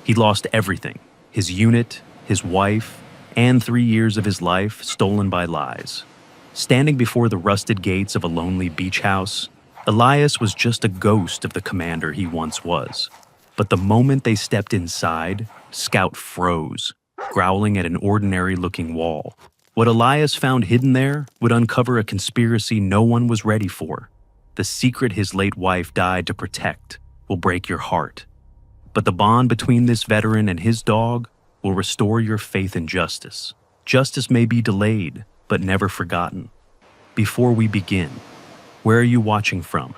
He'd lost everything: his unit, his wife, and 3 years of his life stolen by lies. Standing before the rusted gates of a lonely beach house, Elias was just a ghost of the commander he once was. But the moment they stepped inside, Scout froze, growling at an ordinary-looking wall. What Elias found hidden there would uncover a conspiracy no one was ready for. The secret his late wife died to protect will break your heart. But the bond between this veteran and his dog will restore your faith in justice. Justice may be delayed, but never forgotten. Before we begin, where are you watching from?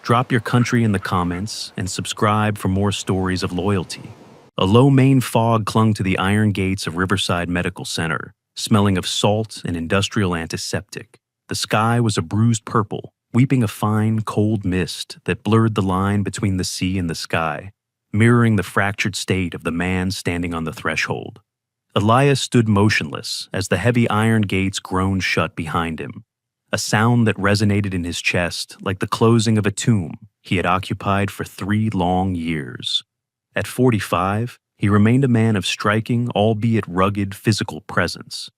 Drop your country in the comments and subscribe for more stories of loyalty. A low Maine fog clung to the iron gates of Riverside Medical Center, smelling of salt and industrial antiseptic. The sky was a bruised purple, weeping a fine, cold mist that blurred the line between the sea and the sky, mirroring the fractured state of the man standing on the threshold. Elias stood motionless as the heavy iron gates groaned shut behind him, a sound that resonated in his chest like the closing of a tomb he had occupied for 3 long years. At 45, he remained a man of striking, albeit rugged, physical presence.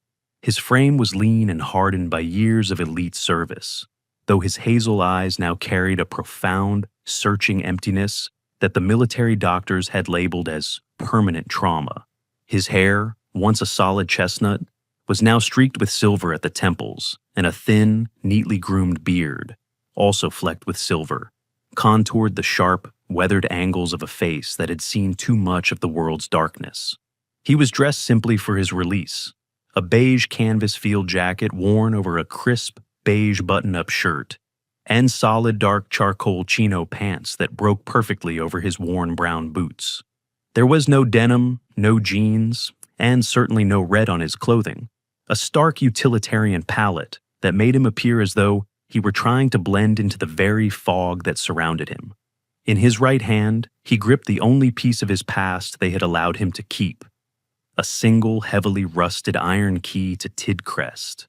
His frame was lean and hardened by years of elite service, though his hazel eyes now carried a profound, searching emptiness that the military doctors had labeled as permanent trauma. His hair, once a solid chestnut, was now streaked with silver at the temples, and a thin, neatly groomed beard, also flecked with silver, contoured the sharp, weathered angles of a face that had seen too much of the world's darkness. He was dressed simply for his release, a beige canvas field jacket worn over a crisp, beige button-up shirt, and solid dark charcoal chino pants that broke perfectly over his worn brown boots. There was no denim, no jeans, and certainly no red on his clothing, a stark utilitarian palette that made him appear as though he were trying to blend into the very fog that surrounded him. In his right hand, he gripped the only piece of his past they had allowed him to keep, a single heavily rusted iron key to Tidcrest,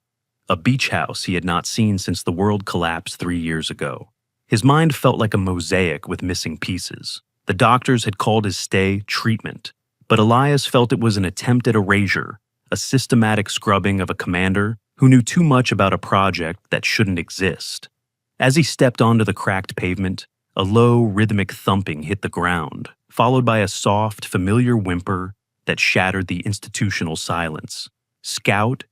a beach house he had not seen since the world collapsed 3 years ago. His mind felt like a mosaic with missing pieces. The doctors had called his stay treatment, but Elias felt it was an attempt at erasure, a systematic scrubbing of a commander who knew too much about a project that shouldn't exist. As he stepped onto the cracked pavement, a low, rhythmic thumping hit the ground, followed by a soft, familiar whimper that shattered the institutional silence. Scout,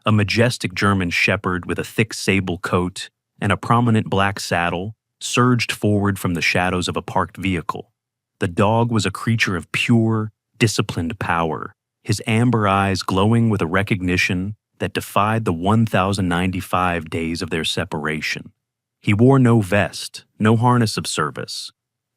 a majestic German shepherd with a thick sable coat and a prominent black saddle, surged forward from the shadows of a parked vehicle. The dog was a creature of pure, disciplined power, his amber eyes glowing with a recognition that defied the 1,095 days of their separation. He wore no vest, no harness of service,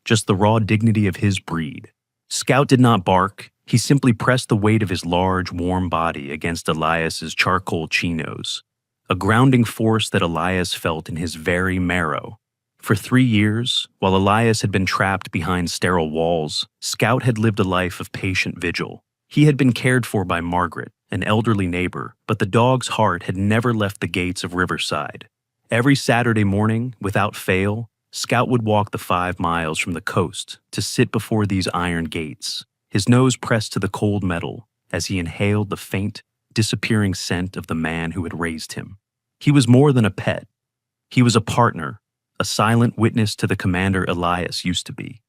just the raw dignity of his breed. Scout did not bark. He simply pressed the weight of his large, warm body against Elias's charcoal chinos, a grounding force that Elias felt in his very marrow. For 3 years, while Elias had been trapped behind sterile walls, Scout had lived a life of patient vigil. He had been cared for by Margaret, an elderly neighbor, but the dog's heart had never left the gates of Riverside. Every Saturday morning, without fail, Scout would walk the 5 miles from the coast to sit before these iron gates, his nose pressed to the cold metal as he inhaled the faint, disappearing scent of the man who had raised him. He was more than a pet. He was a partner, a silent witness to the commander Elias used to be,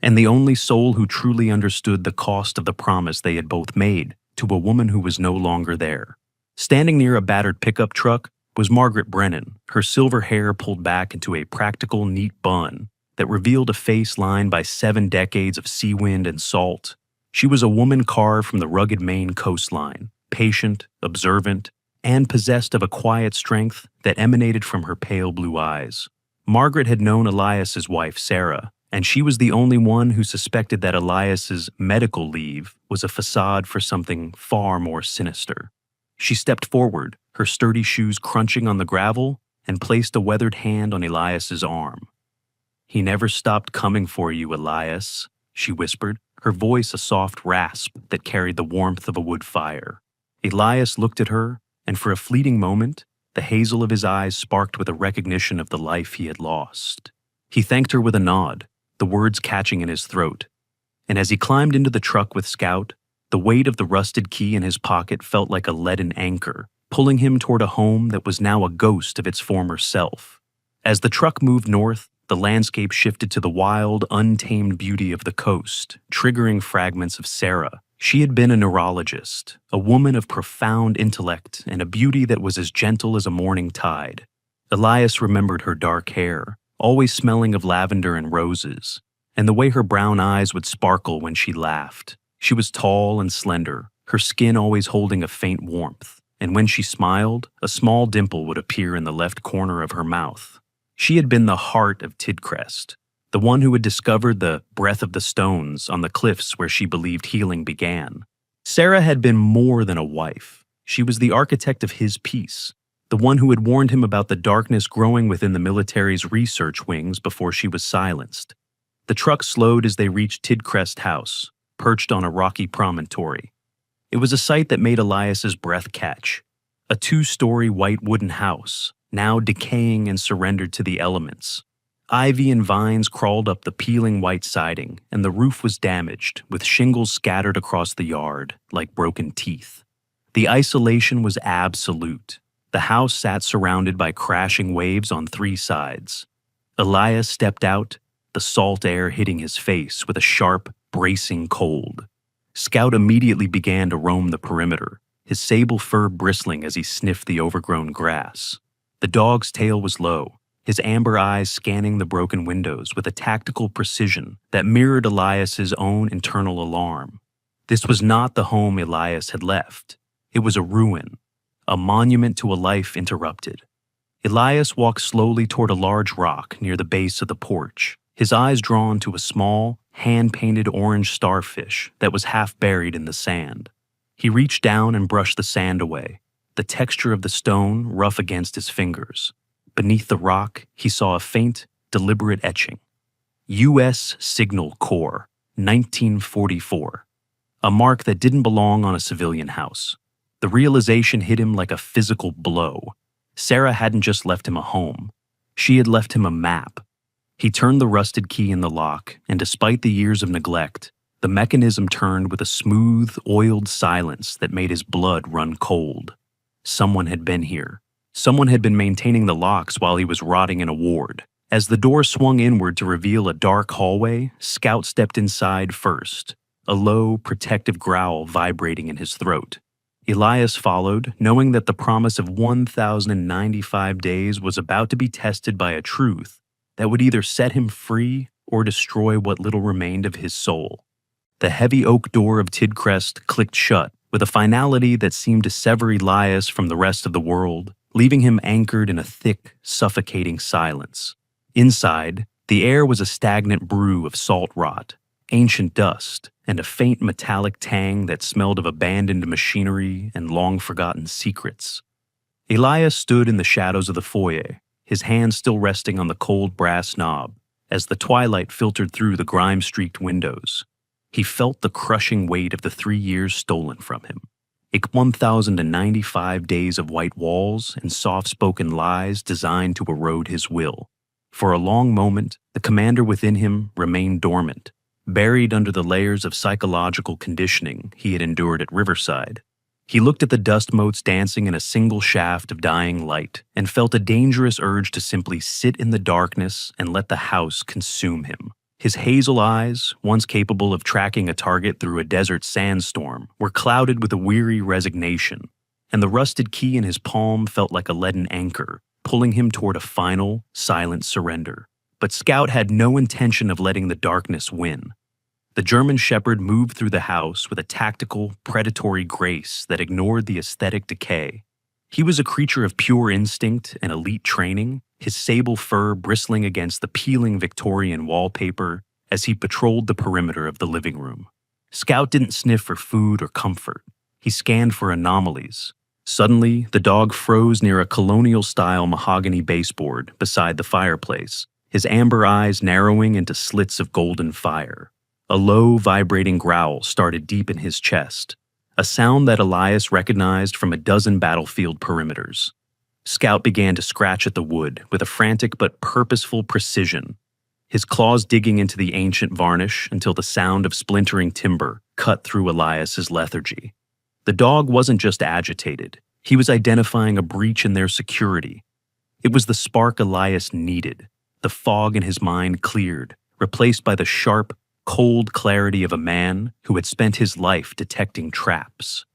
and the only soul who truly understood the cost of the promise they had both made to a woman who was no longer there. Standing near a battered pickup truck was Margaret Brennan, her silver hair pulled back into a practical, neat bun that revealed a face lined by 7 decades of sea wind and salt. She was a woman carved from the rugged Maine coastline, patient, observant, and possessed of a quiet strength that emanated from her pale blue eyes. Margaret had known Elias's wife, Sarah, and she was the only one who suspected that Elias's medical leave was a facade for something far more sinister. She stepped forward, her sturdy shoes crunching on the gravel, and placed a weathered hand on Elias's arm. "He never stopped coming for you, Elias," she whispered, her voice a soft rasp that carried the warmth of a wood fire. Elias looked at her, and for a fleeting moment, the hazel of his eyes sparked with a recognition of the life he had lost. He thanked her with a nod, the words catching in his throat. and as he climbed into the truck with Scout, the weight of the rusted key in his pocket felt like a leaden anchor, pulling him toward a home that was now a ghost of its former self. As the truck moved north, the landscape shifted to the wild, untamed beauty of the coast, triggering fragments of Sarah. She had been a neurologist, a woman of profound intellect and a beauty that was as gentle as a morning tide. Elias remembered her dark hair, always smelling of lavender and roses, and the way her brown eyes would sparkle when she laughed. She was tall and slender, her skin always holding a faint warmth, and when she smiled, a small dimple would appear in the left corner of her mouth. She had been the heart of Tidcrest, the one who had discovered the breath of the stones on the cliffs where she believed healing began. Sarah had been more than a wife. She was the architect of his peace, the one who had warned him about the darkness growing within the military's research wings before she was silenced. The truck slowed as they reached Tidcrest House, perched on a rocky promontory. It was a sight that made Elias's breath catch. A 2-story white wooden house, now decaying and surrendered to the elements. Ivy and vines crawled up the peeling white siding, and the roof was damaged, with shingles scattered across the yard, like broken teeth. The isolation was absolute. The house sat surrounded by crashing waves on 3 sides. Elias stepped out, the salt air hitting his face with a sharp, bracing cold. Scout immediately began to roam the perimeter, his sable fur bristling as he sniffed the overgrown grass. The dog's tail was low, his amber eyes scanning the broken windows with a tactical precision that mirrored Elias's own internal alarm. This was not the home Elias had left. It was a ruin, a monument to a life interrupted. Elias walked slowly toward a large rock near the base of the porch, his eyes drawn to a small, hand-painted orange starfish that was half buried in the sand. He reached down and brushed the sand away, the texture of the stone rough against his fingers. Beneath the rock, he saw a faint, deliberate etching. U.S. Signal Corps, 1944. A mark that didn't belong on a civilian house. The realization hit him like a physical blow. Sarah hadn't just left him a home. She had left him a map. He turned the rusted key in the lock, and despite the years of neglect, the mechanism turned with a smooth, oiled silence that made his blood run cold. Someone had been here. Someone had been maintaining the locks while he was rotting in a ward. As the door swung inward to reveal a dark hallway, Scout stepped inside first, a low, protective growl vibrating in his throat. Elias followed, knowing that the promise of 1,095 days was about to be tested by a truth that would either set him free or destroy what little remained of his soul. The heavy oak door of Tidcrest clicked shut with a finality that seemed to sever Elias from the rest of the world, leaving him anchored in a thick, suffocating silence. Inside, the air was a stagnant brew of salt rot, ancient dust, and a faint metallic tang that smelled of abandoned machinery and long-forgotten secrets. Elias stood in the shadows of the foyer, his hand still resting on the cold brass knob, as the twilight filtered through the grime-streaked windows. He felt the crushing weight of the 3 years stolen from him. 1,095 days of white walls and soft-spoken lies designed to erode his will. For a long moment, the commander within him remained dormant, buried under the layers of psychological conditioning he had endured at Riverside. He looked at the dust motes dancing in a single shaft of dying light and felt a dangerous urge to simply sit in the darkness and let the house consume him. His hazel eyes, once capable of tracking a target through a desert sandstorm, were clouded with a weary resignation, and the rusted key in his palm felt like a leaden anchor, pulling him toward a final, silent surrender. But Scout had no intention of letting the darkness win. The German Shepherd moved through the house with a tactical, predatory grace that ignored the aesthetic decay. He was a creature of pure instinct and elite training, his sable fur bristling against the peeling Victorian wallpaper as he patrolled the perimeter of the living room. Scout didn't sniff for food or comfort. He scanned for anomalies. Suddenly, the dog froze near a colonial-style mahogany baseboard beside the fireplace, his amber eyes narrowing into slits of golden fire. A low, vibrating growl started deep in his chest, a sound that Elias recognized from a dozen battlefield perimeters. Scout began to scratch at the wood with a frantic but purposeful precision. his claws digging into the ancient varnish until the sound of splintering timber cut through Elias's lethargy. The dog wasn't just agitated, he was identifying a breach in their security. It was the spark Elias needed. The fog in his mind cleared, replaced by the sharp, cold clarity of a man who had spent his life detecting traps.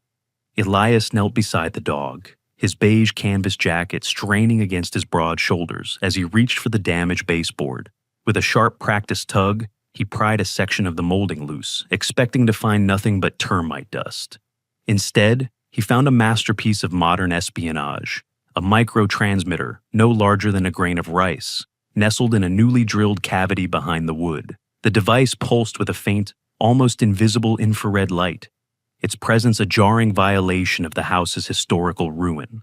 Elias knelt beside the dog, his beige canvas jacket straining against his broad shoulders as he reached for the damaged baseboard. With a sharp practice tug, he pried a section of the molding loose, expecting to find nothing but termite dust. Instead, he found a masterpiece of modern espionage, a microtransmitter no larger than a grain of rice, nestled in a newly drilled cavity behind the wood. The device pulsed with a faint, almost invisible infrared light, its presence a jarring violation of the house's historical ruin.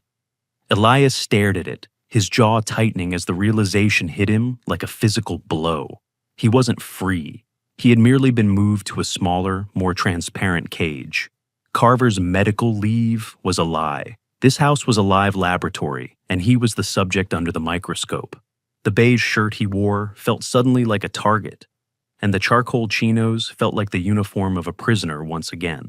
Elias stared at it, his jaw tightening as the realization hit him like a physical blow. He wasn't free. He had merely been moved to a smaller, more transparent cage. Carver's medical leave was a lie. This house was a live laboratory, and he was the subject under the microscope. The beige shirt he wore felt suddenly like a target, and the charcoal chinos felt like the uniform of a prisoner once again.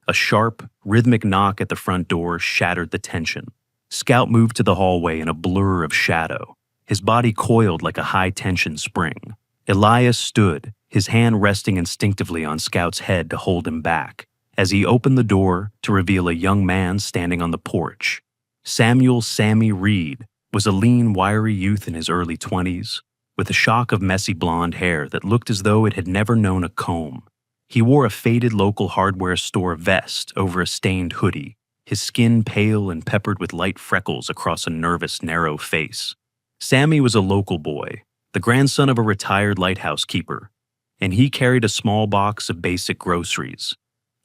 A sharp, rhythmic knock at the front door shattered the tension. Scout moved to the hallway in a blur of shadow, his body coiled like a high-tension spring. Elias stood, his hand resting instinctively on Scout's head to hold him back, as he opened the door to reveal a young man standing on the porch. Samuel "Sammy" Reed was a lean, wiry youth in his early 20s, with a shock of messy blonde hair that looked as though it had never known a comb. He wore a faded local hardware store vest over a stained hoodie, his skin pale and peppered with light freckles across a nervous, narrow face. Sammy was a local boy, the grandson of a retired lighthouse keeper, and he carried a small box of basic groceries,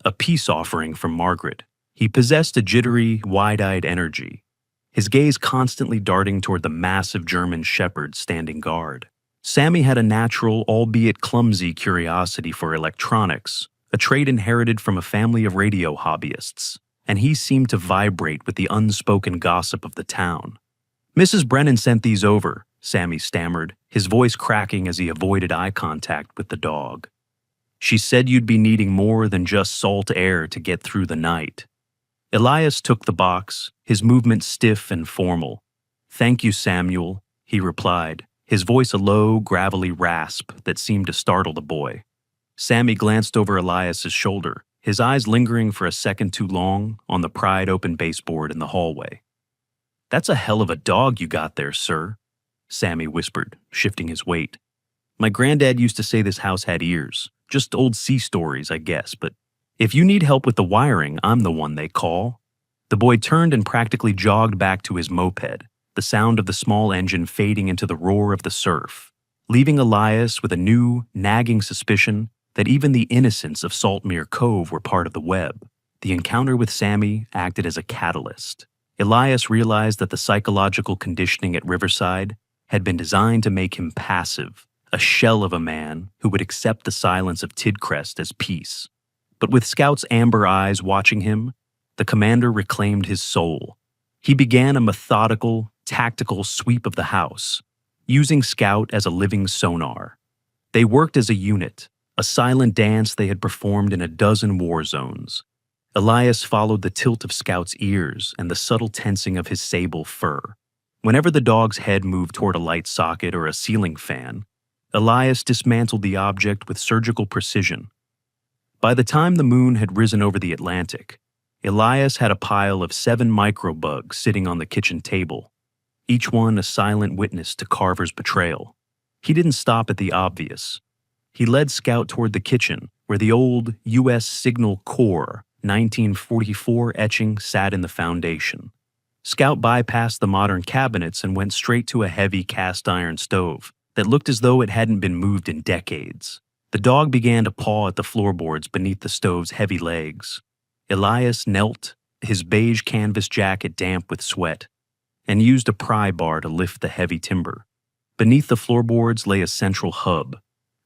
a peace offering from Margaret. He possessed a jittery, wide-eyed energy, his gaze constantly darting toward the massive German shepherd standing guard. Sammy had a natural, albeit clumsy, curiosity for electronics, a trait inherited from a family of radio hobbyists, and he seemed to vibrate with the unspoken gossip of the town. "Mrs. Brennan sent these over," Sammy stammered, his voice cracking as he avoided eye contact with the dog. "She said you'd be needing more than just salt air to get through the night." Elias took the box, his movement stiff and formal. "Thank you, Samuel," he replied, his voice a low, gravelly rasp that seemed to startle the boy. Sammy glanced over Elias's shoulder, his eyes lingering for a second too long on the pried-open baseboard in the hallway. "That's a hell of a dog you got there, sir," Sammy whispered, shifting his weight. "My granddad used to say this house had ears. Just old sea stories, I guess, but if you need help with the wiring, I'm the one they call." The boy turned and practically jogged back to his moped, the sound of the small engine fading into the roar of the surf, leaving Elias with a new, nagging suspicion that even the innocents of Saltmere Cove were part of the web. The encounter with Sammy acted as a catalyst. Elias realized that the psychological conditioning at Riverside had been designed to make him passive, a shell of a man who would accept the silence of Tidcrest as peace. But with Scout's amber eyes watching him, the commander reclaimed his soul. He began a methodical, tactical sweep of the house, using Scout as a living sonar. They worked as a unit, a silent dance they had performed in a dozen war zones. Elias followed the tilt of Scout's ears and the subtle tensing of his sable fur. Whenever the dog's head moved toward a light socket or a ceiling fan, Elias dismantled the object with surgical precision. By the time the moon had risen over the Atlantic, Elias had a pile of 7 microbugs sitting on the kitchen table, each one a silent witness to Carver's betrayal. He didn't stop at the obvious. He led Scout toward the kitchen, where the old U.S. Signal Corps 1944 etching sat in the foundation. Scout bypassed the modern cabinets and went straight to a heavy cast-iron stove that looked as though it hadn't been moved in decades. The dog began to paw at the floorboards beneath the stove's heavy legs. Elias knelt, his beige canvas jacket damp with sweat, and used a pry bar to lift the heavy timber. Beneath the floorboards lay a central hub,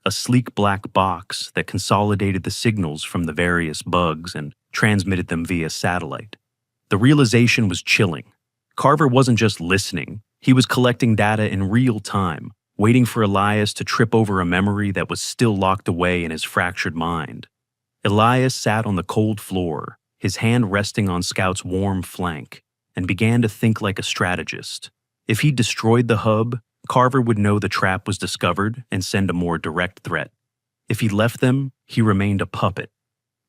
a sleek black box that consolidated the signals from the various bugs and transmitted them via satellite. The realization was chilling. Carver wasn't just listening, he was collecting data in real time, waiting for Elias to trip over a memory that was still locked away in his fractured mind. Elias sat on the cold floor, his hand resting on Scout's warm flank, and began to think like a strategist. If he destroyed the hub, Carver would know the trap was discovered and send a more direct threat. If he left them, he remained a puppet.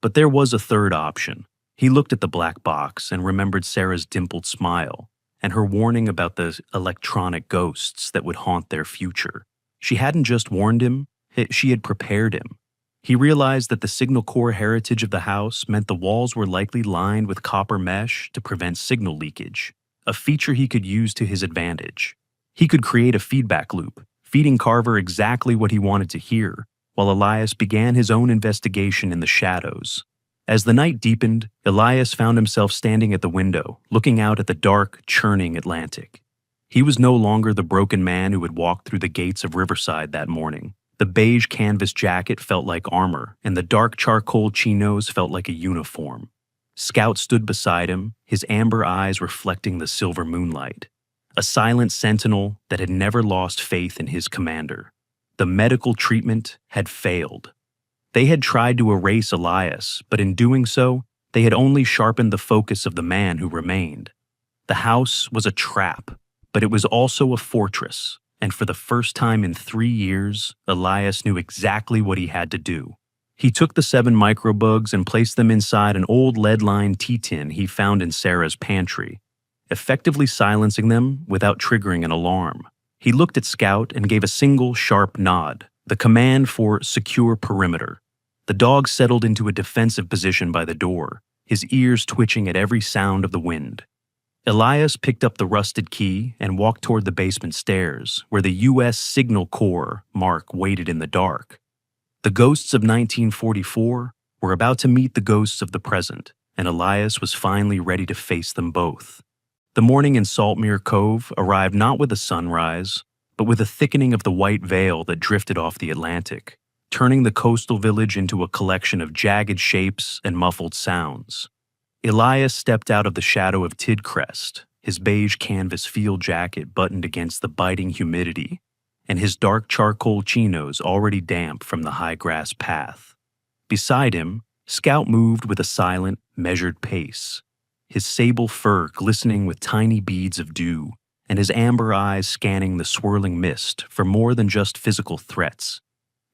But there was a third option. He looked at the black box and remembered Sarah's dimpled smile and her warning about the electronic ghosts that would haunt their future. She hadn't just warned him, she had prepared him. He realized that the signal core heritage of the house meant the walls were likely lined with copper mesh to prevent signal leakage, a feature he could use to his advantage. He could create a feedback loop, feeding Carver exactly what he wanted to hear, while Elias began his own investigation in the shadows. As the night deepened, Elias found himself standing at the window, looking out at the dark, churning Atlantic. He was no longer the broken man who had walked through the gates of Riverside that morning. The beige canvas jacket felt like armor, and the dark charcoal chinos felt like a uniform. Scout stood beside him, his amber eyes reflecting the silver moonlight. A silent sentinel that had never lost faith in his commander. The medical treatment had failed. They had tried to erase Elias, but in doing so, they had only sharpened the focus of the man who remained. The house was a trap, but it was also a fortress, and for the first time in 3 years, Elias knew exactly what he had to do. He took the 7 microbugs and placed them inside an old lead-lined tea tin he found in Sarah's pantry, effectively silencing them without triggering an alarm. He looked at Scout and gave a single sharp nod, the command for secure perimeter. The dog settled into a defensive position by the door, his ears twitching at every sound of the wind. Elias picked up the rusted key and walked toward the basement stairs, where the U.S. Signal Corps mark waited in the dark. The ghosts of 1944 were about to meet the ghosts of the present, and Elias was finally ready to face them both. The morning in Saltmere Cove arrived not with a sunrise, but with a thickening of the white veil that drifted off the Atlantic, turning the coastal village into a collection of jagged shapes and muffled sounds. Elias stepped out of the shadow of Tidcrest, his beige canvas field jacket buttoned against the biting humidity, and his dark charcoal chinos already damp from the high grass path. Beside him, Scout moved with a silent, measured pace, his sable fur glistening with tiny beads of dew, and his amber eyes scanning the swirling mist for more than just physical threats.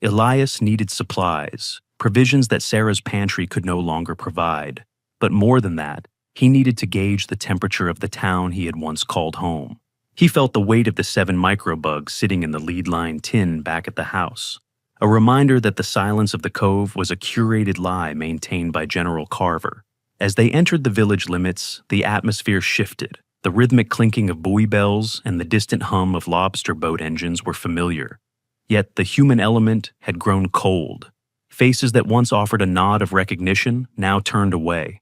Elias needed supplies, provisions that Sarah's pantry could no longer provide. But more than that, he needed to gauge the temperature of the town he had once called home. He felt the weight of the 7 microbugs sitting in the lead-lined tin back at the house, a reminder that the silence of the cove was a curated lie maintained by General Carver. As they entered the village limits, the atmosphere shifted. The rhythmic clinking of buoy bells and the distant hum of lobster boat engines were familiar. Yet the human element had grown cold. Faces that once offered a nod of recognition now turned away,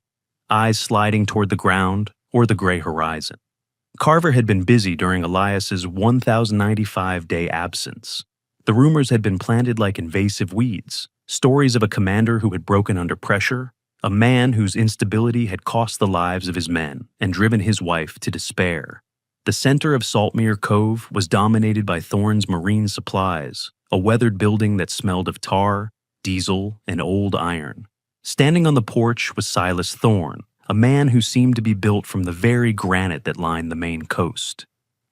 eyes sliding toward the ground or the gray horizon. Carver had been busy during Elias's 1,095-day absence. The rumors had been planted like invasive weeds, stories of a commander who had broken under pressure, a man whose instability had cost the lives of his men and driven his wife to despair. The center of Saltmere Cove was dominated by Thorne's Marine Supplies, a weathered building that smelled of tar, diesel, and old iron. Standing on the porch was Silas Thorne, a man who seemed to be built from the very granite that lined the Maine coast.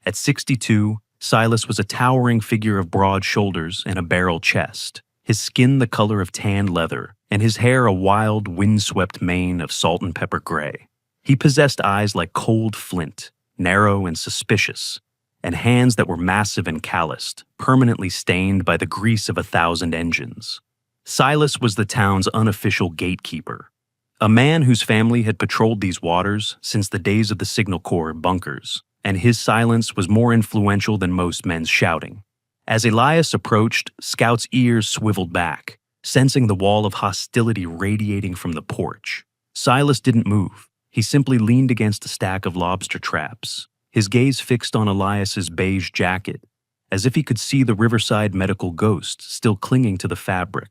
At 62, Silas was a towering figure of broad shoulders and a barrel chest, his skin the color of tanned leather, and his hair a wild, windswept mane of salt and pepper gray. He possessed eyes like cold flint, narrow and suspicious, and hands that were massive and calloused, permanently stained by the grease of 1,000 engines. Silas was the town's unofficial gatekeeper, a man whose family had patrolled these waters since the days of the Signal Corps bunkers, and his silence was more influential than most men's shouting. As Elias approached, Scout's ears swiveled back, sensing the wall of hostility radiating from the porch. Silas didn't move. He simply leaned against a stack of lobster traps, his gaze fixed on Elias's beige jacket, as if he could see the Riverside medical ghost still clinging to the fabric.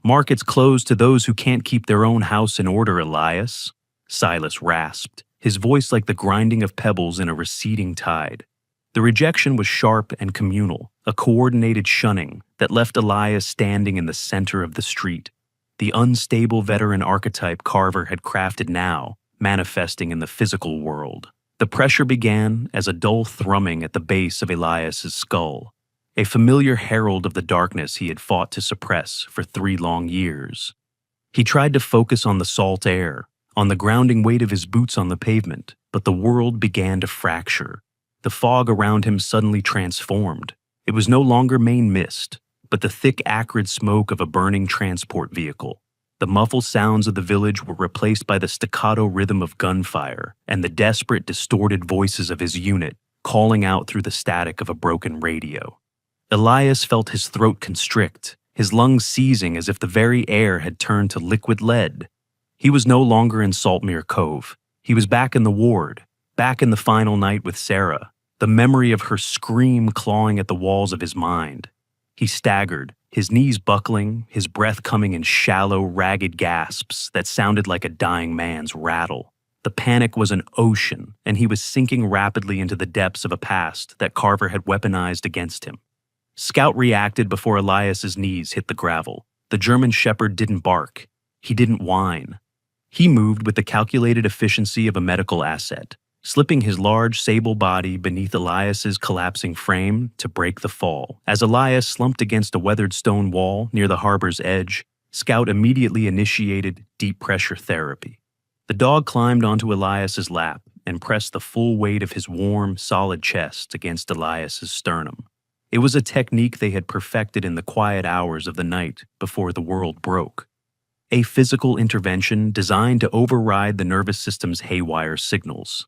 "Markets closed to those who can't keep their own house in order, Elias," Silas rasped, his voice like the grinding of pebbles in a receding tide. The rejection was sharp and communal, a coordinated shunning that left Elias standing in the center of the street, the unstable veteran archetype Carver had crafted now, manifesting in the physical world. The pressure began as a dull thrumming at the base of Elias's skull, a familiar herald of the darkness he had fought to suppress for 3 long years. He tried to focus on the salt air, on the grounding weight of his boots on the pavement, but the world began to fracture. The fog around him suddenly transformed. It was no longer Maine mist, but the thick, acrid smoke of a burning transport vehicle. The muffled sounds of the village were replaced by the staccato rhythm of gunfire and the desperate, distorted voices of his unit calling out through the static of a broken radio. Elias felt his throat constrict, his lungs seizing as if the very air had turned to liquid lead. He was no longer in Saltmere Cove. He was back in the ward, back in the final night with Sarah, the memory of her scream clawing at the walls of his mind. He staggered, his knees buckling, his breath coming in shallow, ragged gasps that sounded like a dying man's rattle. The panic was an ocean, and he was sinking rapidly into the depths of a past that Carver had weaponized against him. Scout reacted before Elias's knees hit the gravel. The German shepherd didn't bark. He didn't whine. He moved with the calculated efficiency of a medical asset, slipping his large sable body beneath Elias's collapsing frame to break the fall. As Elias slumped against a weathered stone wall near the harbor's edge, Scout immediately initiated deep pressure therapy. The dog climbed onto Elias's lap and pressed the full weight of his warm, solid chest against Elias's sternum. It was a technique they had perfected in the quiet hours of the night before the world broke. A physical intervention designed to override the nervous system's haywire signals.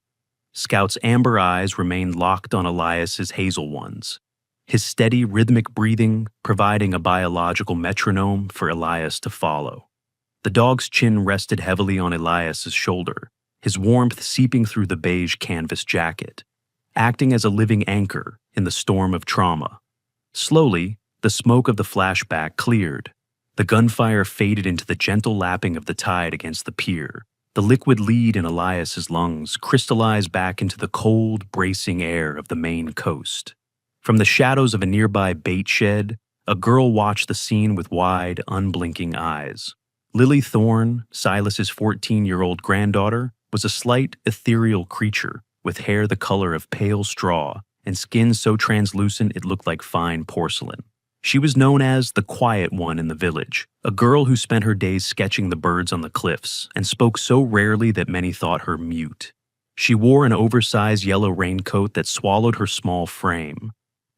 Scout's amber eyes remained locked on Elias's hazel ones, his steady, rhythmic breathing providing a biological metronome for Elias to follow. The dog's chin rested heavily on Elias's shoulder, his warmth seeping through the beige canvas jacket, acting as a living anchor in the storm of trauma. Slowly, the smoke of the flashback cleared. The gunfire faded into the gentle lapping of the tide against the pier. The liquid lead in Elias's lungs crystallized back into the cold, bracing air of the Maine coast. From the shadows of a nearby bait shed, a girl watched the scene with wide, unblinking eyes. Lily Thorne, Silas's 14-year-old granddaughter, was a slight, ethereal creature with hair the color of pale straw and skin so translucent it looked like fine porcelain. She was known as the quiet one in the village, a girl who spent her days sketching the birds on the cliffs and spoke so rarely that many thought her mute. She wore an oversized yellow raincoat that swallowed her small frame,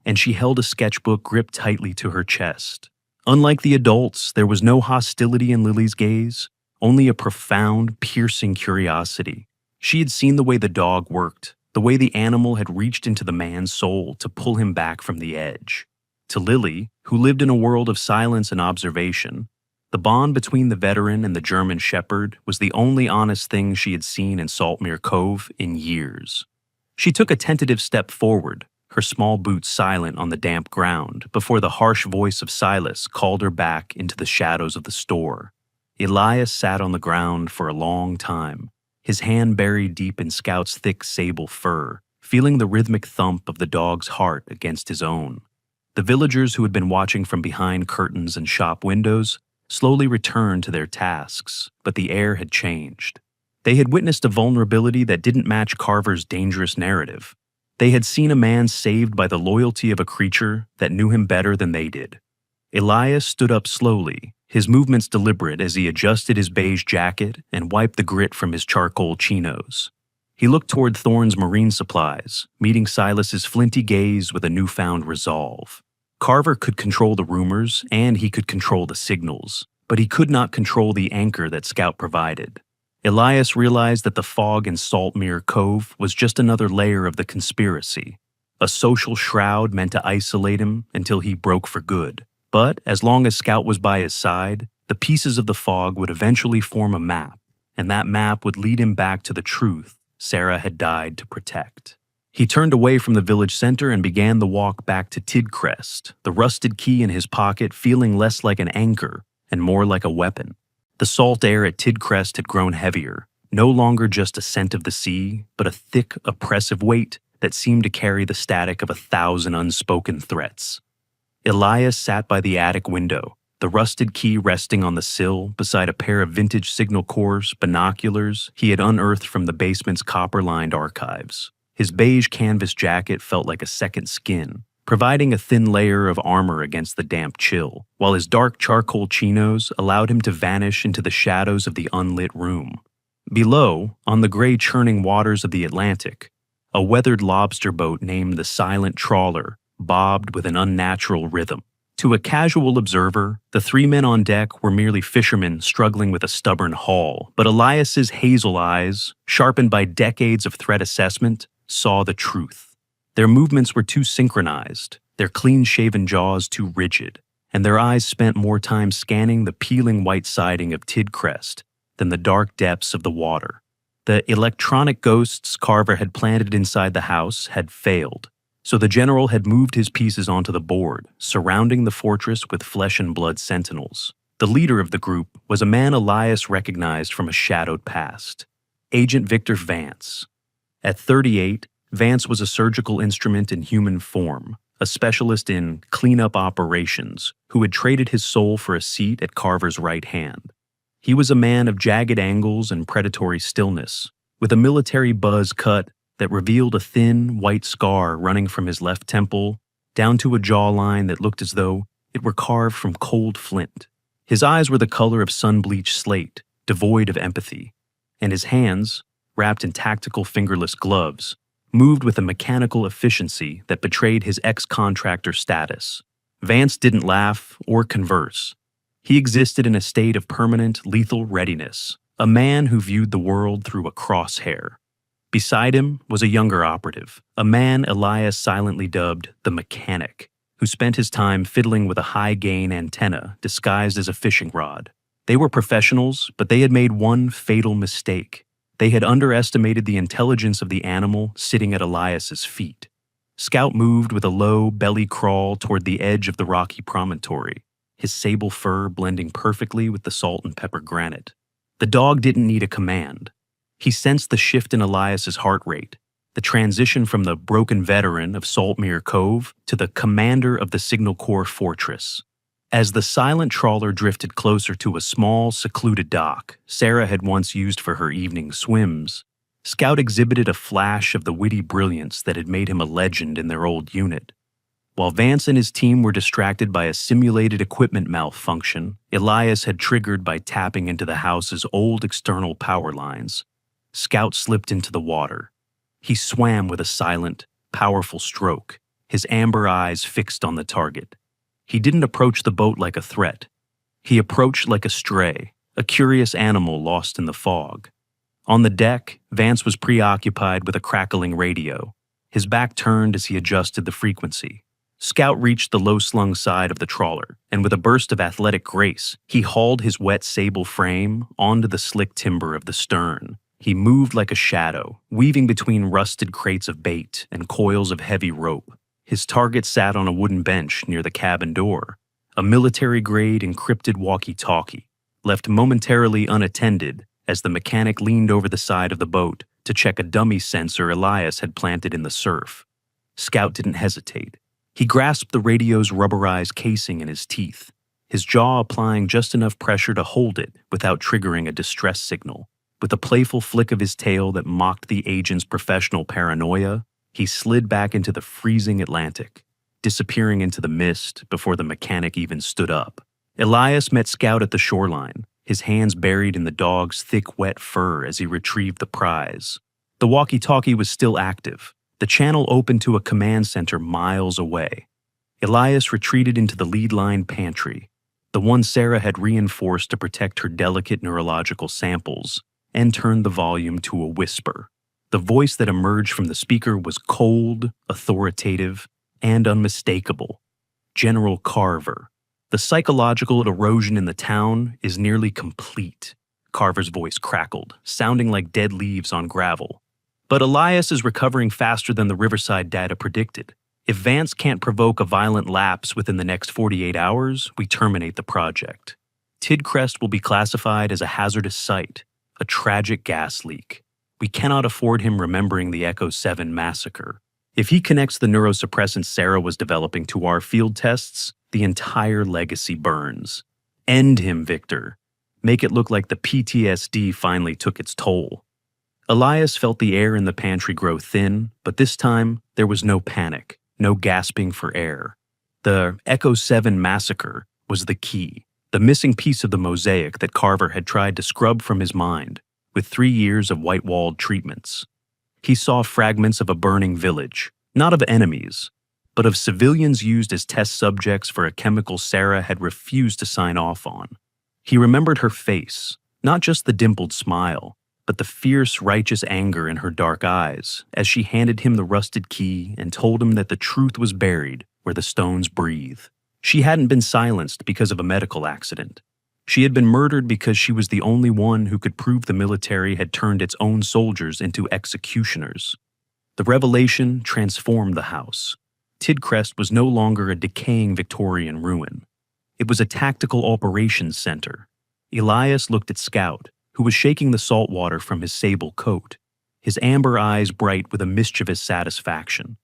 and she held a sketchbook gripped tightly to her chest. Unlike the adults, there was no hostility in Lily's gaze, only a profound, piercing curiosity. She had seen the way the dog worked, the way the animal had reached into the man's soul to pull him back from the edge. To Lily, who lived in a world of silence and observation, the bond between the veteran and the German shepherd was the only honest thing she had seen in Saltmere Cove in years. She took a tentative step forward, her small boots silent on the damp ground, before the harsh voice of Silas called her back into the shadows of the store. Elias sat on the ground for a long time, his hand buried deep in Scout's thick sable fur, feeling the rhythmic thump of the dog's heart against his own. The villagers who had been watching from behind curtains and shop windows slowly returned to their tasks, but the air had changed. They had witnessed a vulnerability that didn't match Carver's dangerous narrative. They had seen a man saved by the loyalty of a creature that knew him better than they did. Elias stood up slowly, his movements deliberate as he adjusted his beige jacket and wiped the grit from his charcoal chinos. He looked toward Thorne's marine supplies, meeting Silas's flinty gaze with a newfound resolve. Carver could control the rumors, and he could control the signals, but he could not control the anchor that Scout provided. Elias realized that the fog in Saltmere Cove was just another layer of the conspiracy, a social shroud meant to isolate him until he broke for good. But as long as Scout was by his side, the pieces of the fog would eventually form a map, and that map would lead him back to the truth Sarah had died to protect. He turned away from the village center and began the walk back to Tidcrest, the rusted key in his pocket feeling less like an anchor and more like a weapon. The salt air at Tidcrest had grown heavier, no longer just a scent of the sea, but a thick, oppressive weight that that seemed to carry the static of 1,000 unspoken threats. Elias sat by the attic window, the rusted key resting on the sill beside a pair of vintage Signal Corps binoculars he had unearthed from the basement's copper-lined archives. His beige canvas jacket felt like a second skin, providing a thin layer of armor against the damp chill, while his dark charcoal chinos allowed him to vanish into the shadows of the unlit room. Below, on the gray churning waters of the Atlantic, a weathered lobster boat named the Silent Trawler bobbed with an unnatural rhythm. To a casual observer, the three men on deck were merely fishermen struggling with a stubborn haul, but Elias's hazel eyes, sharpened by decades of threat assessment, saw the truth. Their movements were too synchronized, their clean-shaven jaws too rigid, and their eyes spent more time scanning the peeling white siding of Tidcrest than the dark depths of the water. The electronic ghosts Carver had planted inside the house had failed, so the general had moved his pieces onto the board, surrounding the fortress with flesh and blood sentinels. The leader of the group was a man Elias recognized from a shadowed past, Agent Victor Vance. At 38, Vance was a surgical instrument in human form, a specialist in cleanup operations who had traded his soul for a seat at Carver's right hand. He was a man of jagged angles and predatory stillness, with a military buzz cut that revealed a thin, white scar running from his left temple down to a jawline that looked as though it were carved from cold flint. His eyes were the color of sun-bleached slate, devoid of empathy, and his hands, wrapped in tactical fingerless gloves, moved with a mechanical efficiency that betrayed his ex-contractor status. Vance didn't laugh or converse. He existed in a state of permanent, lethal readiness, a man who viewed the world through a crosshair. Beside him was a younger operative, a man Elias silently dubbed the Mechanic, who spent his time fiddling with a high-gain antenna disguised as a fishing rod. They were professionals, but they had made one fatal mistake. They had underestimated the intelligence of the animal sitting at Elias's feet. Scout moved with a low belly crawl toward the edge of the rocky promontory, his sable fur blending perfectly with the salt and pepper granite. The dog didn't need a command. He sensed the shift in Elias's heart rate, the transition from the broken veteran of Saltmere Cove to the commander of the Signal Corps fortress. As the Silent Trawler drifted closer to a small, secluded dock Sarah had once used for her evening swims, Scout exhibited a flash of the witty brilliance that had made him a legend in their old unit. While Vance and his team were distracted by a simulated equipment malfunction Elias had triggered by tapping into the house's old external power lines, Scout slipped into the water. He swam with a silent, powerful stroke, his amber eyes fixed on the target. He didn't approach the boat like a threat. He approached like a stray, a curious animal lost in the fog. On the deck, Vance was preoccupied with a crackling radio, his back turned as he adjusted the frequency. Scout reached the low-slung side of the trawler, and with a burst of athletic grace, he hauled his wet sable frame onto the slick timber of the stern. He moved like a shadow, weaving between rusted crates of bait and coils of heavy rope. His target sat on a wooden bench near the cabin door, a military-grade encrypted walkie-talkie, left momentarily unattended as the mechanic leaned over the side of the boat to check a dummy sensor Elias had planted in the surf. Scout didn't hesitate. He grasped the radio's rubberized casing in his teeth, his jaw applying just enough pressure to hold it without triggering a distress signal. With a playful flick of his tail that mocked the agent's professional paranoia, he slid back into the freezing Atlantic, disappearing into the mist before the mechanic even stood up. Elias met Scout at the shoreline, his hands buried in the dog's thick, wet fur as he retrieved the prize. The walkie-talkie was still active, the channel open to a command center miles away. Elias retreated into the lead-line pantry, the one Sarah had reinforced to protect her delicate neurological samples, and turned the volume to a whisper. The voice that emerged from the speaker was cold, authoritative, and unmistakable. General Carver. The psychological erosion in the town is nearly complete. Carver's voice crackled, sounding like dead leaves on gravel. But Elias is recovering faster than the Riverside data predicted. If Vance can't provoke a violent lapse within the next 48 hours, we terminate the project. Tidcrest will be classified as a hazardous site, a tragic gas leak. We cannot afford him remembering the Echo 7 massacre. If he connects the neurosuppressant Sarah was developing to our field tests, the entire legacy burns. End him, Victor. Make it look like the PTSD finally took its toll. Elias felt the air in the pantry grow thin, but this time there was no panic, no gasping for air. The Echo 7 massacre was the key, the missing piece of the mosaic that Carver had tried to scrub from his mind with 3 years of white-walled treatments. He saw fragments of a burning village, not of enemies, but of civilians used as test subjects for a chemical Sarah had refused to sign off on. He remembered her face, not just the dimpled smile, but the fierce, righteous anger in her dark eyes as she handed him the rusted key and told him that the truth was buried where the stones breathe. She hadn't been silenced because of a medical accident. She had been murdered because she was the only one who could prove the military had turned its own soldiers into executioners. The revelation transformed the house. Tidcrest was no longer a decaying Victorian ruin. It was a tactical operations center. Elias looked at Scout, who was shaking the salt water from his sable coat, his amber eyes bright with a mischievous satisfaction.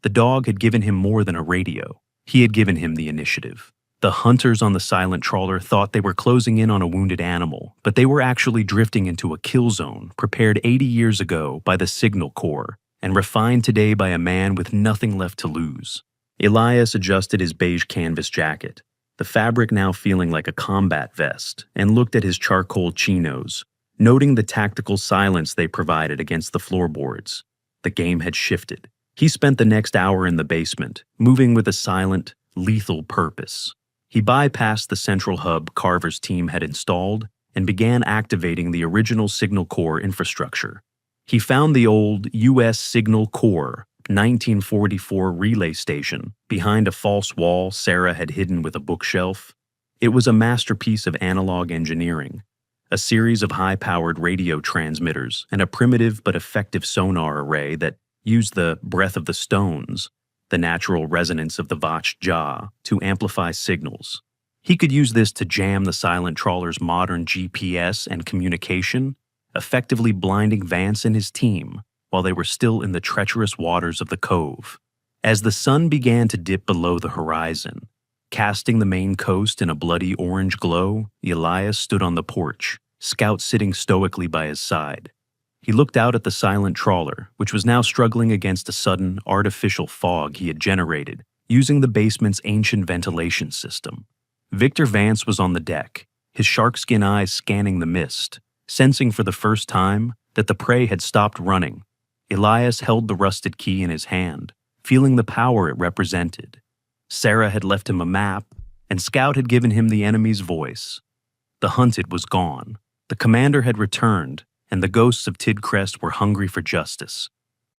The dog had given him more than a radio. He had given him the initiative. The hunters on the silent trawler thought they were closing in on a wounded animal, but they were actually drifting into a kill zone prepared 80 years ago by the Signal Corps and refined today by a man with nothing left to lose. Elias adjusted his beige canvas jacket, the fabric now feeling like a combat vest, and looked at his charcoal chinos, noting the tactical silence they provided against the floorboards. The game had shifted. He spent the next hour in the basement, moving with a silent, lethal purpose. He bypassed the central hub Carver's team had installed and began activating the original Signal Corps infrastructure. He found the old U.S. Signal Corps 1944 relay station behind a false wall Sarah had hidden with a bookshelf. It was a masterpiece of analog engineering, a series of high-powered radio transmitters and a primitive but effective sonar array that used the breath of the stones, the natural resonance of the Vach jaw, to amplify signals. He could use this to jam the silent trawler's modern GPS and communication, effectively blinding Vance and his team while they were still in the treacherous waters of the cove. As the sun began to dip below the horizon, casting the Maine coast in a bloody orange glow, Elias stood on the porch, Scout sitting stoically by his side. He looked out at the silent trawler, which was now struggling against a sudden, artificial fog he had generated, using the basement's ancient ventilation system. Victor Vance was on the deck, his sharkskin eyes scanning the mist, sensing for the first time that the prey had stopped running. Elias held the rusted key in his hand, feeling the power it represented. Sarah had left him a map, and Scout had given him the enemy's voice. The hunted was gone. The commander had returned, and the ghosts of Tidcrest were hungry for justice.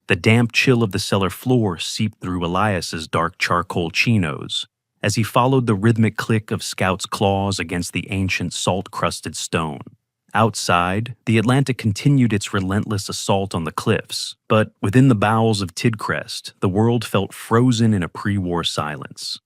The damp chill of the cellar floor seeped through Elias's dark charcoal chinos as he followed the rhythmic click of Scout's claws against the ancient salt-crusted stone. Outside, the Atlantic continued its relentless assault on the cliffs, but within the bowels of Tidcrest, the world felt frozen in a pre-war silence.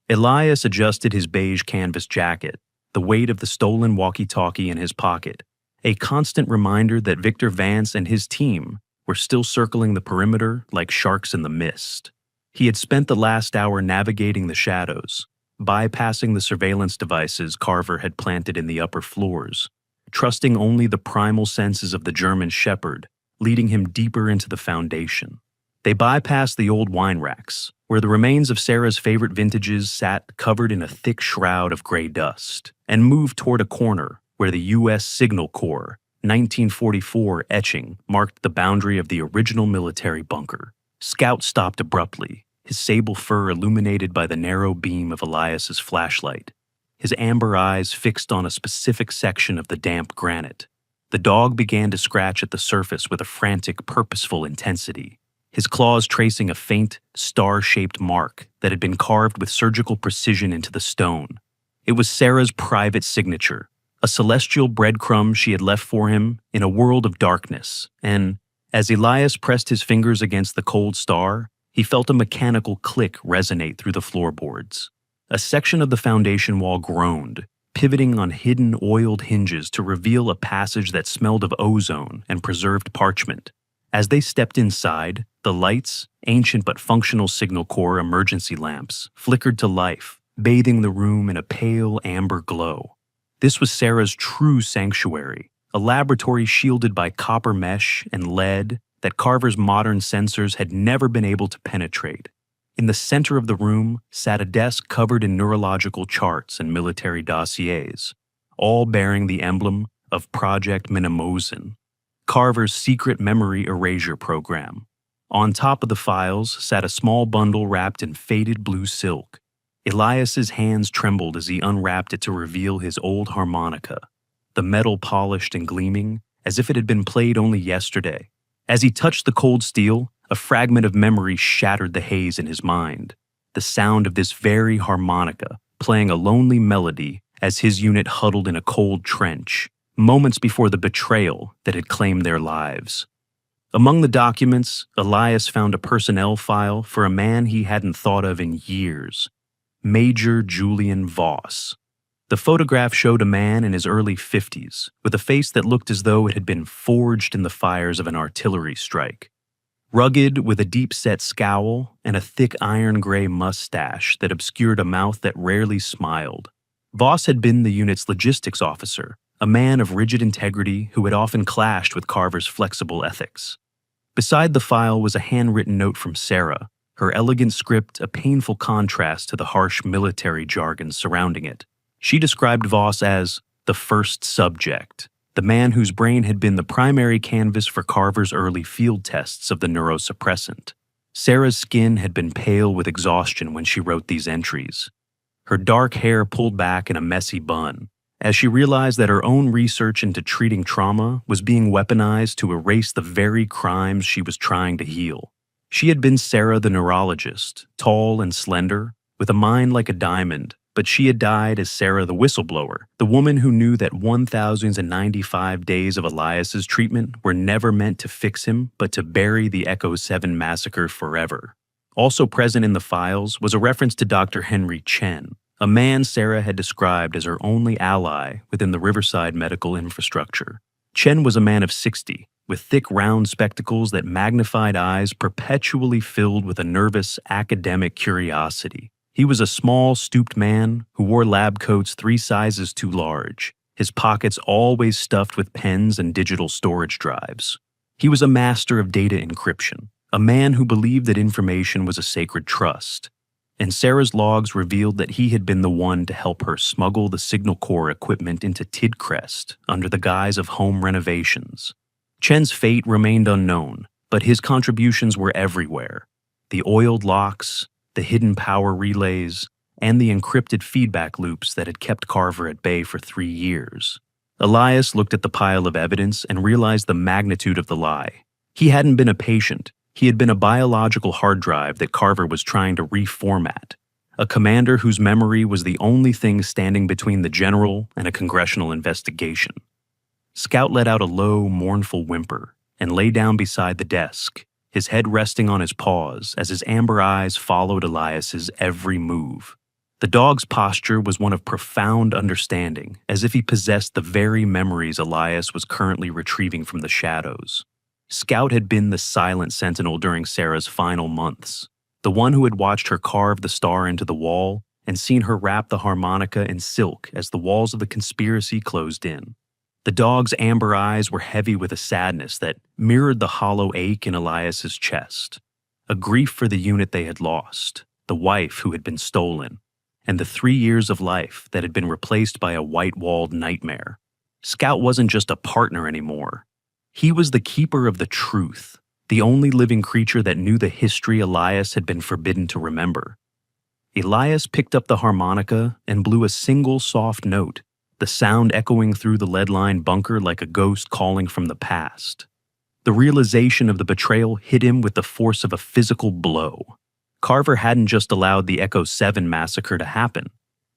Elias adjusted his beige canvas jacket, the weight of the stolen walkie-talkie in his pocket, a constant reminder that Victor Vance and his team were still circling the perimeter like sharks in the mist. He had spent the last hour navigating the shadows, bypassing the surveillance devices Carver had planted in the upper floors, trusting only the primal senses of the German shepherd, leading him deeper into the foundation. They bypassed the old wine racks, where the remains of Sarah's favorite vintages sat covered in a thick shroud of gray dust, and moved toward a corner where the U.S. Signal Corps 1944 etching marked the boundary of the original military bunker. Scout stopped abruptly, his sable fur illuminated by the narrow beam of Elias's flashlight, his amber eyes fixed on a specific section of the damp granite. The dog began to scratch at the surface with a frantic, purposeful intensity, his claws tracing a faint, star-shaped mark that had been carved with surgical precision into the stone. It was Sarah's private signature, a celestial breadcrumb she had left for him in a world of darkness, and as Elias pressed his fingers against the cold star, he felt a mechanical click resonate through the floorboards. A section of the foundation wall groaned, pivoting on hidden oiled hinges to reveal a passage that smelled of ozone and preserved parchment. As they stepped inside, the lights, ancient but functional Signal Corps emergency lamps, flickered to life, bathing the room in a pale amber glow. This was Sarah's true sanctuary, a laboratory shielded by copper mesh and lead that Carver's modern sensors had never been able to penetrate. In the center of the room sat a desk covered in neurological charts and military dossiers, all bearing the emblem of Project Minimosin, Carver's secret memory erasure program. On top of the files sat a small bundle wrapped in faded blue silk. Elias's hands trembled as he unwrapped it to reveal his old harmonica, the metal polished and gleaming as if it had been played only yesterday. As he touched the cold steel, a fragment of memory shattered the haze in his mind. The sound of this very harmonica playing a lonely melody as his unit huddled in a cold trench, moments before the betrayal that had claimed their lives. Among the documents, Elias found a personnel file for a man he hadn't thought of in years, Major Julian Voss. The photograph showed a man in his early 50s, with a face that looked as though it had been forged in the fires of an artillery strike. Rugged, with a deep-set scowl and a thick iron-gray mustache that obscured a mouth that rarely smiled. Voss had been the unit's logistics officer, a man of rigid integrity who had often clashed with Carver's flexible ethics. Beside the file was a handwritten note from Sarah, her elegant script a painful contrast to the harsh military jargon surrounding it. She described Voss as the first subject, the man whose brain had been the primary canvas for Carver's early field tests of the neurosuppressant. Sarah's skin had been pale with exhaustion when she wrote these entries, her dark hair pulled back in a messy bun, as she realized that her own research into treating trauma was being weaponized to erase the very crimes she was trying to heal. She had been Sarah the neurologist, tall and slender, with a mind like a diamond, but she had died as Sarah the whistleblower, the woman who knew that 1,095 days of Elias's treatment were never meant to fix him, but to bury the Echo 7 massacre forever. Also present in the files was a reference to Dr. Henry Chen, a man Sarah had described as her only ally within the Riverside medical infrastructure. Chen was a man of 60, with thick round spectacles that magnified eyes perpetually filled with a nervous academic curiosity. He was a small, stooped man who wore lab coats 3 sizes too large, his pockets always stuffed with pens and digital storage drives. He was a master of data encryption, a man who believed that information was a sacred trust, and Sarah's logs revealed that he had been the one to help her smuggle the Signal Corps equipment into Tidcrest under the guise of home renovations. Chen's fate remained unknown, but his contributions were everywhere. The oiled locks, the hidden power relays, and the encrypted feedback loops that had kept Carver at bay for 3 years. Elias looked at the pile of evidence and realized the magnitude of the lie. He hadn't been a patient. He had been a biological hard drive that Carver was trying to reformat, a commander whose memory was the only thing standing between the general and a congressional investigation. Scout let out a low, mournful whimper and lay down beside the desk, his head resting on his paws as his amber eyes followed Elias's every move. The dog's posture was one of profound understanding, as if he possessed the very memories Elias was currently retrieving from the shadows. Scout had been the silent sentinel during Sarah's final months, the one who had watched her carve the star into the wall and seen her wrap the harmonica in silk as the walls of the conspiracy closed in. The dog's amber eyes were heavy with a sadness that mirrored the hollow ache in Elias's chest, a grief for the unit they had lost, the wife who had been stolen, and the 3 years of life that had been replaced by a white-walled nightmare. Scout wasn't just a partner anymore. He was the keeper of the truth, the only living creature that knew the history Elias had been forbidden to remember. Elias picked up the harmonica and blew a single soft note, the sound echoing through the lead-lined bunker like a ghost calling from the past. The realization of the betrayal hit him with the force of a physical blow. Carver hadn't just allowed the Echo 7 massacre to happen.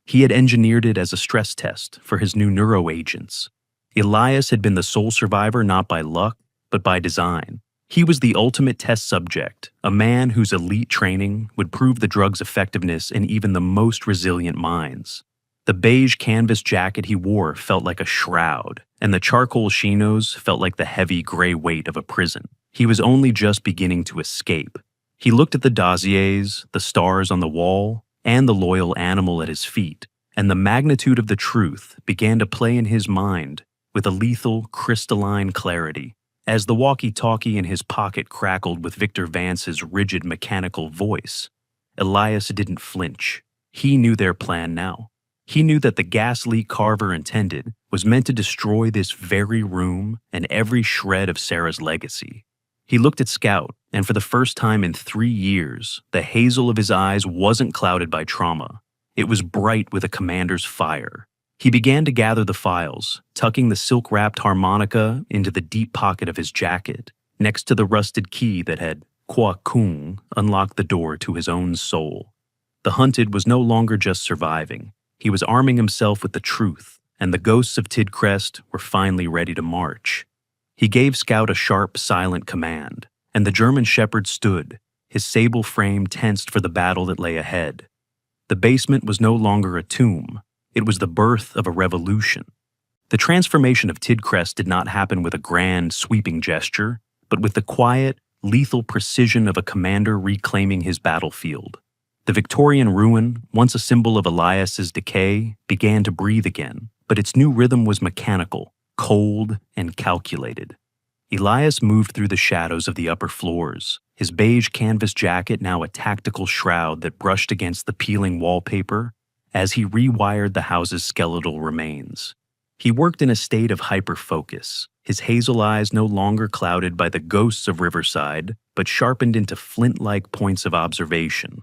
He had engineered it as a stress test for his new neuroagents. Elias had been the sole survivor not by luck, but by design. He was the ultimate test subject, a man whose elite training would prove the drug's effectiveness in even the most resilient minds. The beige canvas jacket he wore felt like a shroud, and the charcoal chinos felt like the heavy gray weight of a prison. He was only just beginning to escape. He looked at the dossiers, the stars on the wall, and the loyal animal at his feet, and the magnitude of the truth began to play in his mind with a lethal, crystalline clarity. As the walkie-talkie in his pocket crackled with Victor Vance's rigid mechanical voice, Elias didn't flinch. He knew their plan now. He knew that the gas leak Carver intended was meant to destroy this very room and every shred of Sarah's legacy. He looked at Scout, and for the first time in 3 years, the hazel of his eyes wasn't clouded by trauma. It was bright with a commander's fire. He began to gather the files, tucking the silk-wrapped harmonica into the deep pocket of his jacket, next to the rusted key that had, Kwa Kung, unlocked the door to his own soul. The hunted was no longer just surviving. He was arming himself with the truth, and the ghosts of Tidcrest were finally ready to march. He gave Scout a sharp, silent command, and the German shepherd stood, his sable frame tensed for the battle that lay ahead. The basement was no longer a tomb. It was the birth of a revolution. The transformation of Tidcrest did not happen with a grand, sweeping gesture, but with the quiet, lethal precision of a commander reclaiming his battlefield. The Victorian ruin, once a symbol of Elias's decay, began to breathe again, but its new rhythm was mechanical, cold, and calculated. Elias moved through the shadows of the upper floors, his beige canvas jacket now a tactical shroud that brushed against the peeling wallpaper as he rewired the house's skeletal remains. He worked in a state of hyper-focus, his hazel eyes no longer clouded by the ghosts of Riverside, but sharpened into flint-like points of observation.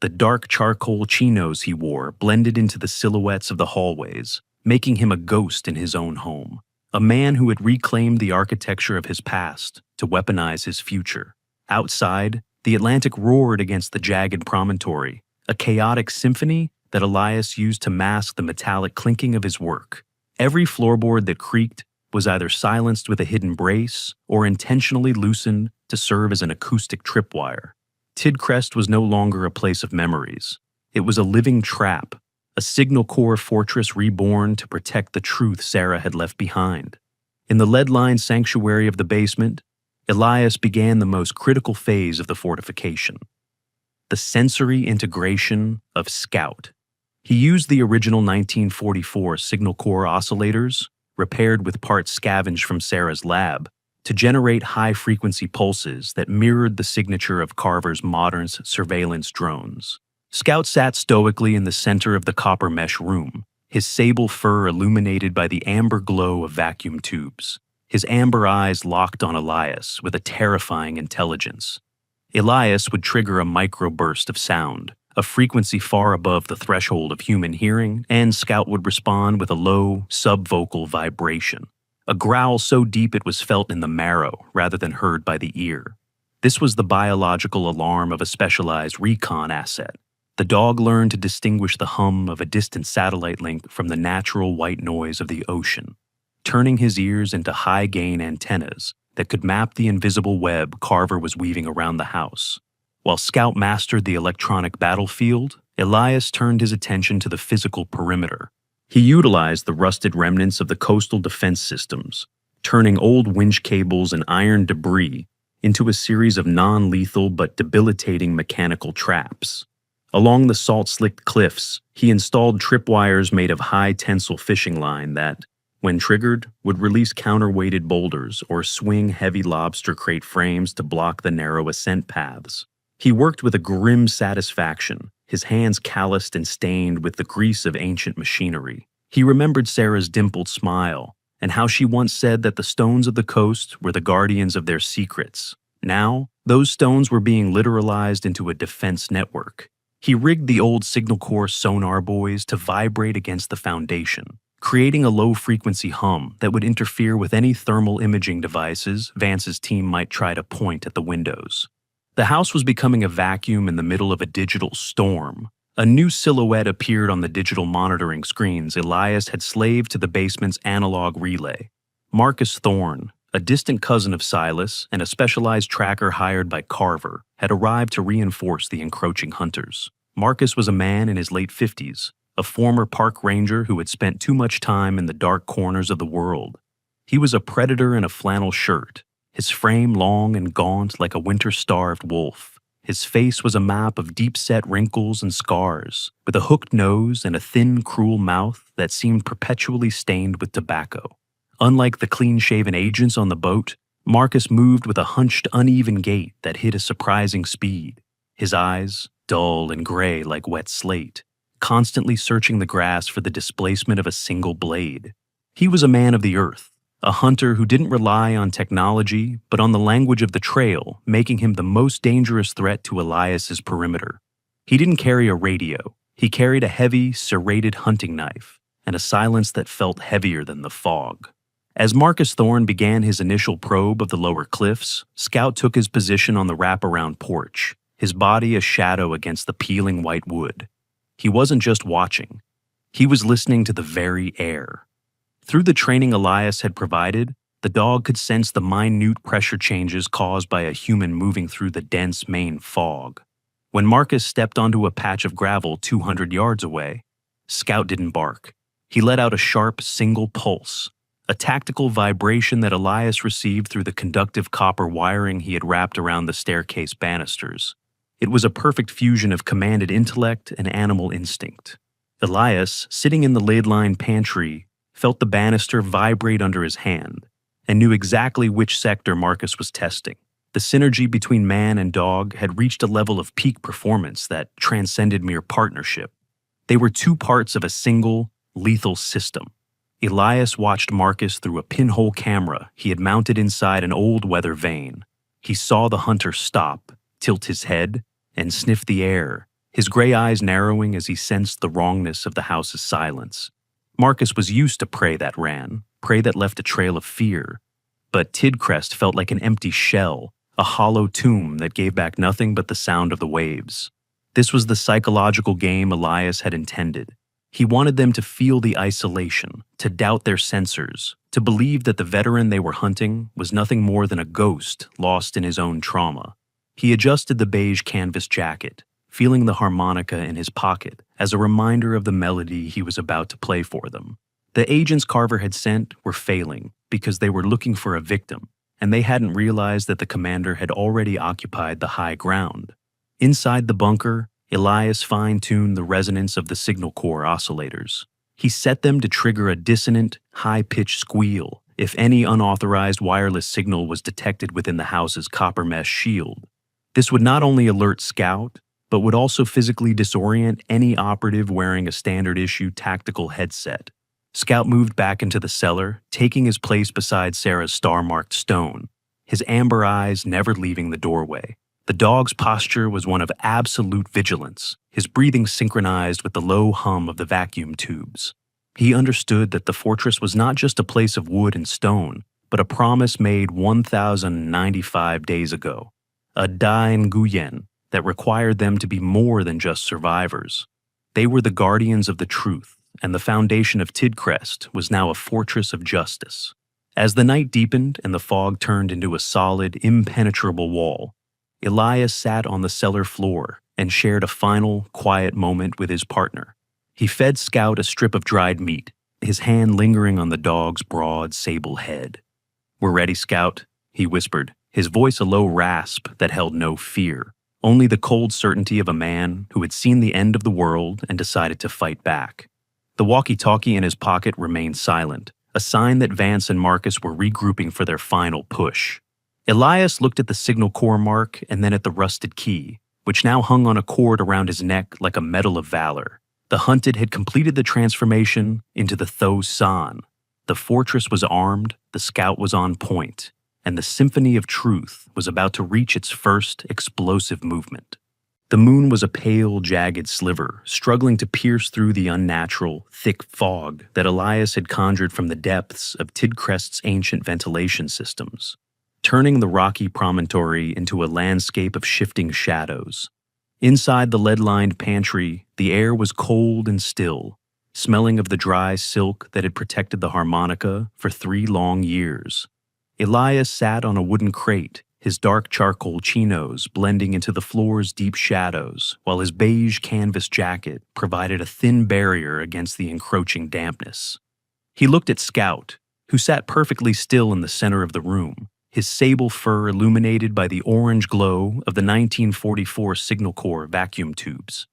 The dark charcoal chinos he wore blended into the silhouettes of the hallways, making him a ghost in his own home, a man who had reclaimed the architecture of his past to weaponize his future. Outside, the Atlantic roared against the jagged promontory, a chaotic symphony that Elias used to mask the metallic clinking of his work. Every floorboard that creaked was either silenced with a hidden brace or intentionally loosened to serve as an acoustic tripwire. Tidcrest was no longer a place of memories. It was a living trap, a Signal Corps fortress reborn to protect the truth Sarah had left behind. In the lead-lined sanctuary of the basement, Elias began the most critical phase of the fortification, the sensory integration of Scout. He used the original 1944 Signal Corps oscillators, repaired with parts scavenged from Sarah's lab, to generate high-frequency pulses that mirrored the signature of Carver's modern surveillance drones. Scout sat stoically in the center of the copper mesh room, his sable fur illuminated by the amber glow of vacuum tubes. His amber eyes locked on Elias with a terrifying intelligence. Elias would trigger a microburst of sound, a frequency far above the threshold of human hearing, and Scout would respond with a low, subvocal vibration, a growl so deep it was felt in the marrow rather than heard by the ear. This was the biological alarm of a specialized recon asset. The dog learned to distinguish the hum of a distant satellite link from the natural white noise of the ocean, turning his ears into high-gain antennas that could map the invisible web Carver was weaving around the house. While Scout mastered the electronic battlefield, Elias turned his attention to the physical perimeter. He utilized the rusted remnants of the coastal defense systems, turning old winch cables and iron debris into a series of non-lethal but debilitating mechanical traps. Along the salt-slicked cliffs, he installed tripwires made of high-tensile fishing line that, when triggered, would release counterweighted boulders or swing heavy lobster crate frames to block the narrow ascent paths. He worked with a grim satisfaction, his hands calloused and stained with the grease of ancient machinery. He remembered Sarah's dimpled smile and how she once said that the stones of the coast were the guardians of their secrets. Now, those stones were being literalized into a defense network. He rigged the old Signal Corps sonar buoys to vibrate against the foundation, creating a low-frequency hum that would interfere with any thermal imaging devices Vance's team might try to point at the windows. The house was becoming a vacuum in the middle of a digital storm. A new silhouette appeared on the digital monitoring screens Elias had slaved to the basement's analog relay. Marcus Thorne, a distant cousin of Silas and a specialized tracker hired by Carver, had arrived to reinforce the encroaching hunters. Marcus was a man in his late 50s, a former park ranger who had spent too much time in the dark corners of the world. He was a predator in a flannel shirt, his frame long and gaunt like a winter-starved wolf. His face was a map of deep-set wrinkles and scars, with a hooked nose and a thin, cruel mouth that seemed perpetually stained with tobacco. Unlike the clean-shaven agents on the boat, Marcus moved with a hunched, uneven gait that hid a surprising speed. His eyes, dull and gray like wet slate, constantly searching the grass for the displacement of a single blade. He was a man of the earth, a hunter who didn't rely on technology but on the language of the trail, making him the most dangerous threat to Elias's perimeter. He didn't carry a radio. He carried a heavy, serrated hunting knife and a silence that felt heavier than the fog. As Marcus Thorne began his initial probe of the lower cliffs, Scout took his position on the wraparound porch, his body a shadow against the peeling white wood. He wasn't just watching. He was listening to the very air. Through the training Elias had provided, the dog could sense the minute pressure changes caused by a human moving through the dense Maine fog. When Marcus stepped onto a patch of gravel 200 yards away, Scout didn't bark. He let out a sharp, single pulse, a tactical vibration that Elias received through the conductive copper wiring he had wrapped around the staircase banisters. It was a perfect fusion of commanded intellect and animal instinct. Elias, sitting in the lid-lined pantry, felt the banister vibrate under his hand and knew exactly which sector Marcus was testing. The synergy between man and dog had reached a level of peak performance that transcended mere partnership. They were two parts of a single, lethal system. Elias watched Marcus through a pinhole camera he had mounted inside an old weather vane. He saw the hunter stop, tilt his head, and sniff the air, his gray eyes narrowing as he sensed the wrongness of the house's silence. Marcus was used to prey that ran, prey that left a trail of fear. But Tidcrest felt like an empty shell, a hollow tomb that gave back nothing but the sound of the waves. This was the psychological game Elias had intended. He wanted them to feel the isolation, to doubt their sensors, to believe that the veteran they were hunting was nothing more than a ghost lost in his own trauma. He adjusted the beige canvas jacket, feeling the harmonica in his pocket as a reminder of the melody he was about to play for them. The agents Carver had sent were failing because they were looking for a victim, and they hadn't realized that the commander had already occupied the high ground. Inside the bunker, Elias fine-tuned the resonance of the signal corps oscillators. He set them to trigger a dissonant, high-pitched squeal if any unauthorized wireless signal was detected within the house's copper mesh shield. This would not only alert Scout, but would also physically disorient any operative wearing a standard-issue tactical headset. Scout moved back into the cellar, taking his place beside Sarah's star-marked stone, his amber eyes never leaving the doorway. The dog's posture was one of absolute vigilance, his breathing synchronized with the low hum of the vacuum tubes. He understood that the fortress was not just a place of wood and stone, but a promise made 1,095 days ago, a Da Nguyen that required them to be more than just survivors. They were the guardians of the truth, and the foundation of Tidcrest was now a fortress of justice. As the night deepened and the fog turned into a solid, impenetrable wall, Elias sat on the cellar floor and shared a final, quiet moment with his partner. He fed Scout a strip of dried meat, his hand lingering on the dog's broad, sable head. "We're ready, Scout," he whispered, his voice a low rasp that held no fear, only the cold certainty of a man who had seen the end of the world and decided to fight back. The walkie-talkie in his pocket remained silent, a sign that Vance and Marcus were regrouping for their final push. Elias looked at the signal corps mark and then at the rusted key, which now hung on a cord around his neck like a medal of valor. The hunted had completed the transformation into the Tho San. The fortress was armed, the Scout was on point, and the Symphony of Truth was about to reach its first explosive movement. The moon was a pale, jagged sliver, struggling to pierce through the unnatural, thick fog that Elias had conjured from the depths of Tidcrest's ancient ventilation systems, turning the rocky promontory into a landscape of shifting shadows. Inside the lead-lined pantry, the air was cold and still, smelling of the dry silk that had protected the harmonica for 3 long years. Elias sat on a wooden crate, his dark charcoal chinos blending into the floor's deep shadows, while his beige canvas jacket provided a thin barrier against the encroaching dampness. He looked at Scout, who sat perfectly still in the center of the room, his sable fur illuminated by the orange glow of the 1944 Signal Corps vacuum tubes.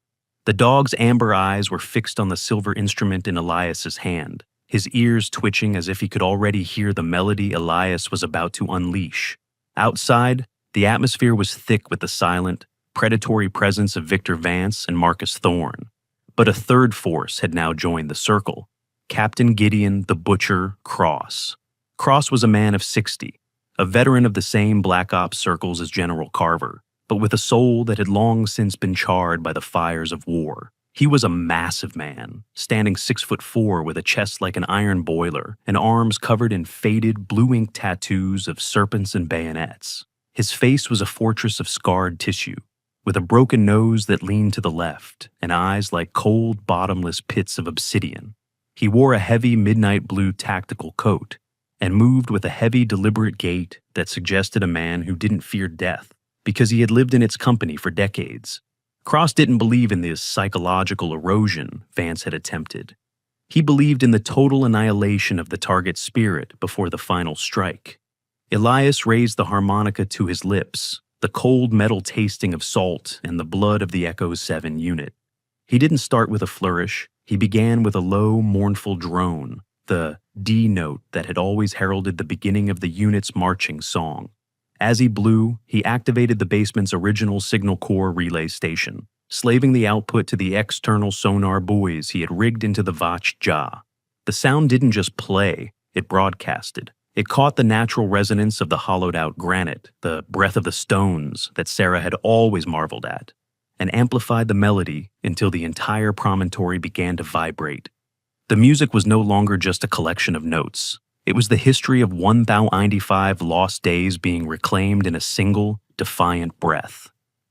The dog's amber eyes were fixed on the silver instrument in Elias's hand, his ears twitching as if he could already hear the melody Elias was about to unleash. Outside, the atmosphere was thick with the silent, predatory presence of Victor Vance and Marcus Thorne. But a third force had now joined the circle. Captain Gideon the Butcher Cross. Cross was a man of 60, a veteran of the same Black Ops circles as General Carver, but with a soul that had long since been charred by the fires of war. He was a massive man, standing 6'4" with a chest like an iron boiler and arms covered in faded blue-ink tattoos of serpents and bayonets. His face was a fortress of scarred tissue, with a broken nose that leaned to the left and eyes like cold, bottomless pits of obsidian. He wore a heavy midnight blue tactical coat and moved with a heavy, deliberate gait that suggested a man who didn't fear death because he had lived in its company for decades. Cross didn't believe in this psychological erosion Vance had attempted. He believed in the total annihilation of the target's spirit before the final strike. Elias raised the harmonica to his lips, the cold metal tasting of salt and the blood of the Echo 7 unit. He didn't start with a flourish. He began with a low, mournful drone, the D note that had always heralded the beginning of the unit's marching song. As he blew, he activated the basement's original Signal Corps relay station, slaving the output to the external sonar buoys he had rigged into the Vach jaw. The sound didn't just play, it broadcasted. It caught the natural resonance of the hollowed-out granite, the breath of the stones that Sarah had always marveled at, and amplified the melody until the entire promontory began to vibrate. The music was no longer just a collection of notes. It was the history of 1095 lost days being reclaimed in a single, defiant breath.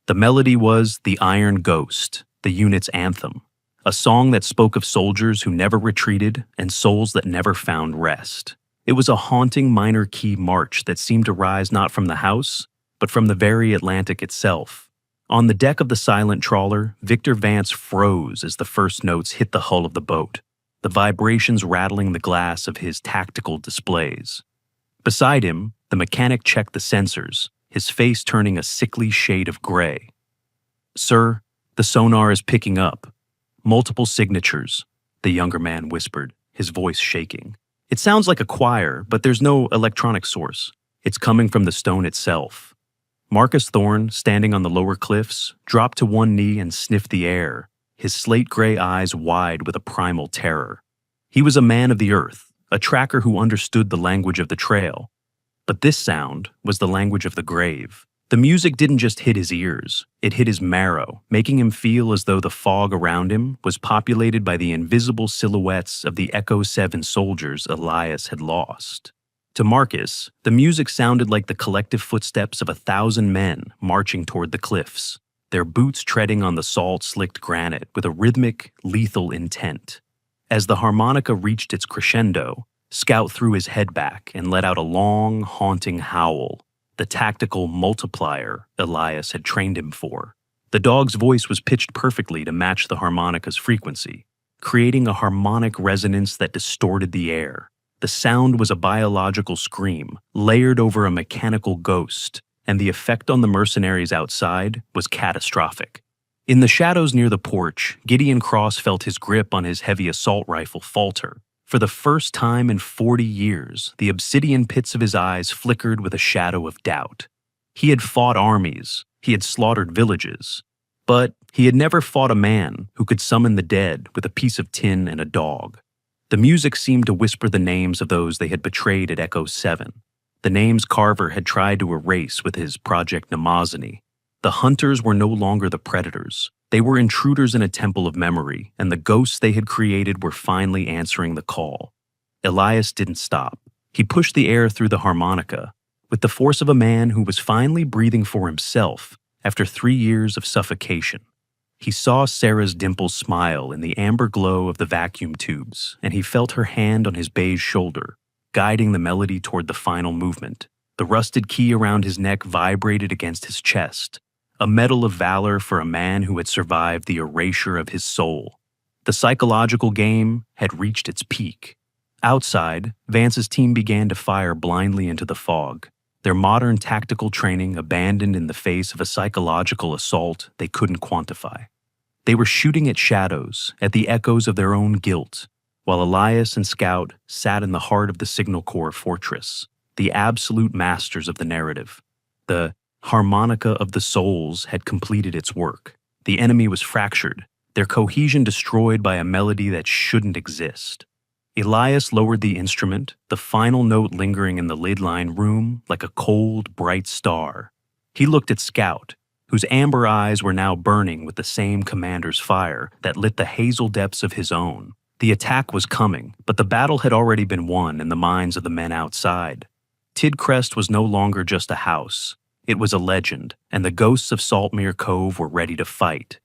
The melody was The Iron Ghost, the unit's anthem, a song that spoke of soldiers who never retreated and souls that never found rest. It was a haunting minor key march that seemed to rise not from the house, but from the very Atlantic itself. On the deck of the silent trawler, Victor Vance froze as the first notes hit the hull of the boat, the vibrations rattling the glass of his tactical displays. Beside him, the mechanic checked the sensors, his face turning a sickly shade of gray. "Sir, the sonar is picking up. Multiple signatures," the younger man whispered, his voice shaking. "It sounds like a choir, but there's no electronic source. It's coming from the stone itself." Marcus Thorne, standing on the lower cliffs, dropped to one knee and sniffed the air, his slate-gray eyes wide with a primal terror. He was a man of the earth, a tracker who understood the language of the trail. But this sound was the language of the grave. The music didn't just hit his ears, it hit his marrow, making him feel as though the fog around him was populated by the invisible silhouettes of the Echo 7 soldiers Elias had lost. To Marcus, the music sounded like the collective footsteps of 1,000 men marching toward the cliffs, their boots treading on the salt-slicked granite with a rhythmic, lethal intent. As the harmonica reached its crescendo, Scout threw his head back and let out a long, haunting howl, the tactical multiplier Elias had trained him for. The dog's voice was pitched perfectly to match the harmonica's frequency, creating a harmonic resonance that distorted the air. The sound was a biological scream, layered over a mechanical ghost, and the effect on the mercenaries outside was catastrophic. In the shadows near the porch, Gideon Cross felt his grip on his heavy assault rifle falter. For the first time in 40 years, the obsidian pits of his eyes flickered with a shadow of doubt. He had fought armies, he had slaughtered villages, but he had never fought a man who could summon the dead with a piece of tin and a dog. The music seemed to whisper the names of those they had betrayed at Echo 7, the names Carver had tried to erase with his Project Mnemosyne. The hunters were no longer the predators. They were intruders in a temple of memory, and the ghosts they had created were finally answering the call. Elias didn't stop. He pushed the air through the harmonica, with the force of a man who was finally breathing for himself after 3 years of suffocation. He saw Sarah's dimples smile in the amber glow of the vacuum tubes, and he felt her hand on his beige shoulder, guiding the melody toward the final movement. The rusted key around his neck vibrated against his chest, a medal of valor for a man who had survived the erasure of his soul. The psychological game had reached its peak. Outside, Vance's team began to fire blindly into the fog. their modern tactical training abandoned in the face of a psychological assault they couldn't quantify. They were shooting at shadows, at the echoes of their own guilt, while Elias and Scout sat in the heart of the Signal Corps fortress, the absolute masters of the narrative. The harmonica of the souls had completed its work. The enemy was fractured, their cohesion destroyed by a melody that shouldn't exist. Elias lowered the instrument, the final note lingering in the lid-lined room like a cold, bright star. He looked at Scout, whose amber eyes were now burning with the same commander's fire that lit the hazel depths of his own. The attack was coming, but the battle had already been won in the minds of the men outside. Tidcrest was no longer just a house. It was a legend, and the ghosts of Saltmere Cove were ready to fight.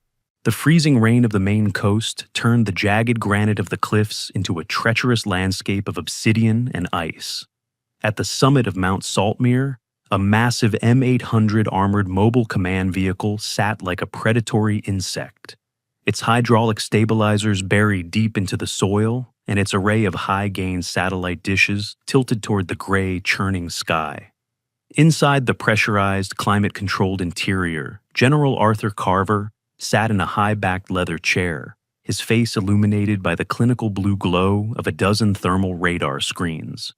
The freezing rain of the Maine coast turned the jagged granite of the cliffs into a treacherous landscape of obsidian and ice. At the summit of Mount Saltmere, a massive M800 armored mobile command vehicle sat like a predatory insect, its hydraulic stabilizers buried deep into the soil and its array of high-gain satellite dishes tilted toward the gray, churning sky. Inside the pressurized, climate-controlled interior, General Arthur Carver sat in a high-backed leather chair, his face illuminated by the clinical blue glow of a dozen thermal radar screens.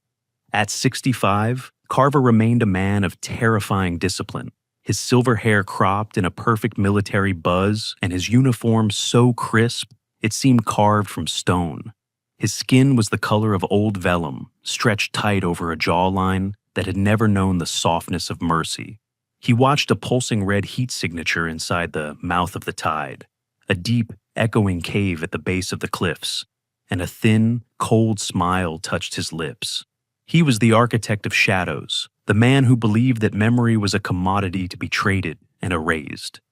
At 65, Carver remained a man of terrifying discipline, his silver hair cropped in a perfect military buzz and his uniform so crisp it seemed carved from stone. His skin was the color of old vellum, stretched tight over a jawline that had never known the softness of mercy. He watched a pulsing red heat signature inside the mouth of the tide, a deep, echoing cave at the base of the cliffs, and a thin, cold smile touched his lips. He was the architect of shadows, the man who believed that memory was a commodity to be traded and erased.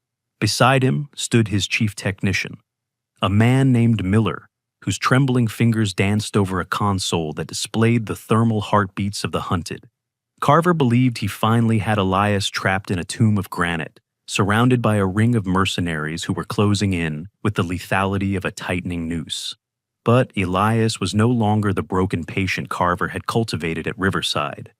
Beside him stood his chief technician, a man named Miller, whose trembling fingers danced over a console that displayed the thermal heartbeats of the hunted. Carver believed he finally had Elias trapped in a tomb of granite, surrounded by a ring of mercenaries who were closing in with the lethality of a tightening noose. But Elias was no longer the broken patient Carver had cultivated at Riverside.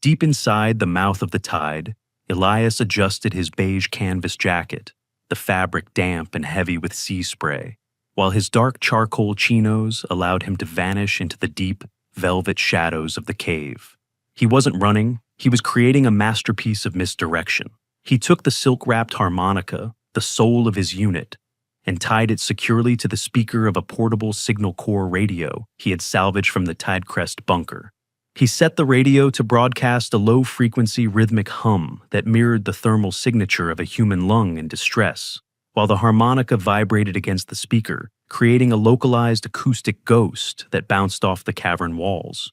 Deep inside the mouth of the tide, Elias adjusted his beige canvas jacket, the fabric damp and heavy with sea spray, while his dark charcoal chinos allowed him to vanish into the deep, velvet shadows of the cave. He wasn't running, he was creating a masterpiece of misdirection. He took the silk-wrapped harmonica, the soul of his unit, and tied it securely to the speaker of a portable Signal Corps radio he had salvaged from the Tidecrest bunker. He set the radio to broadcast a low-frequency rhythmic hum that mirrored the thermal signature of a human lung in distress, while the harmonica vibrated against the speaker, creating a localized acoustic ghost that bounced off the cavern walls.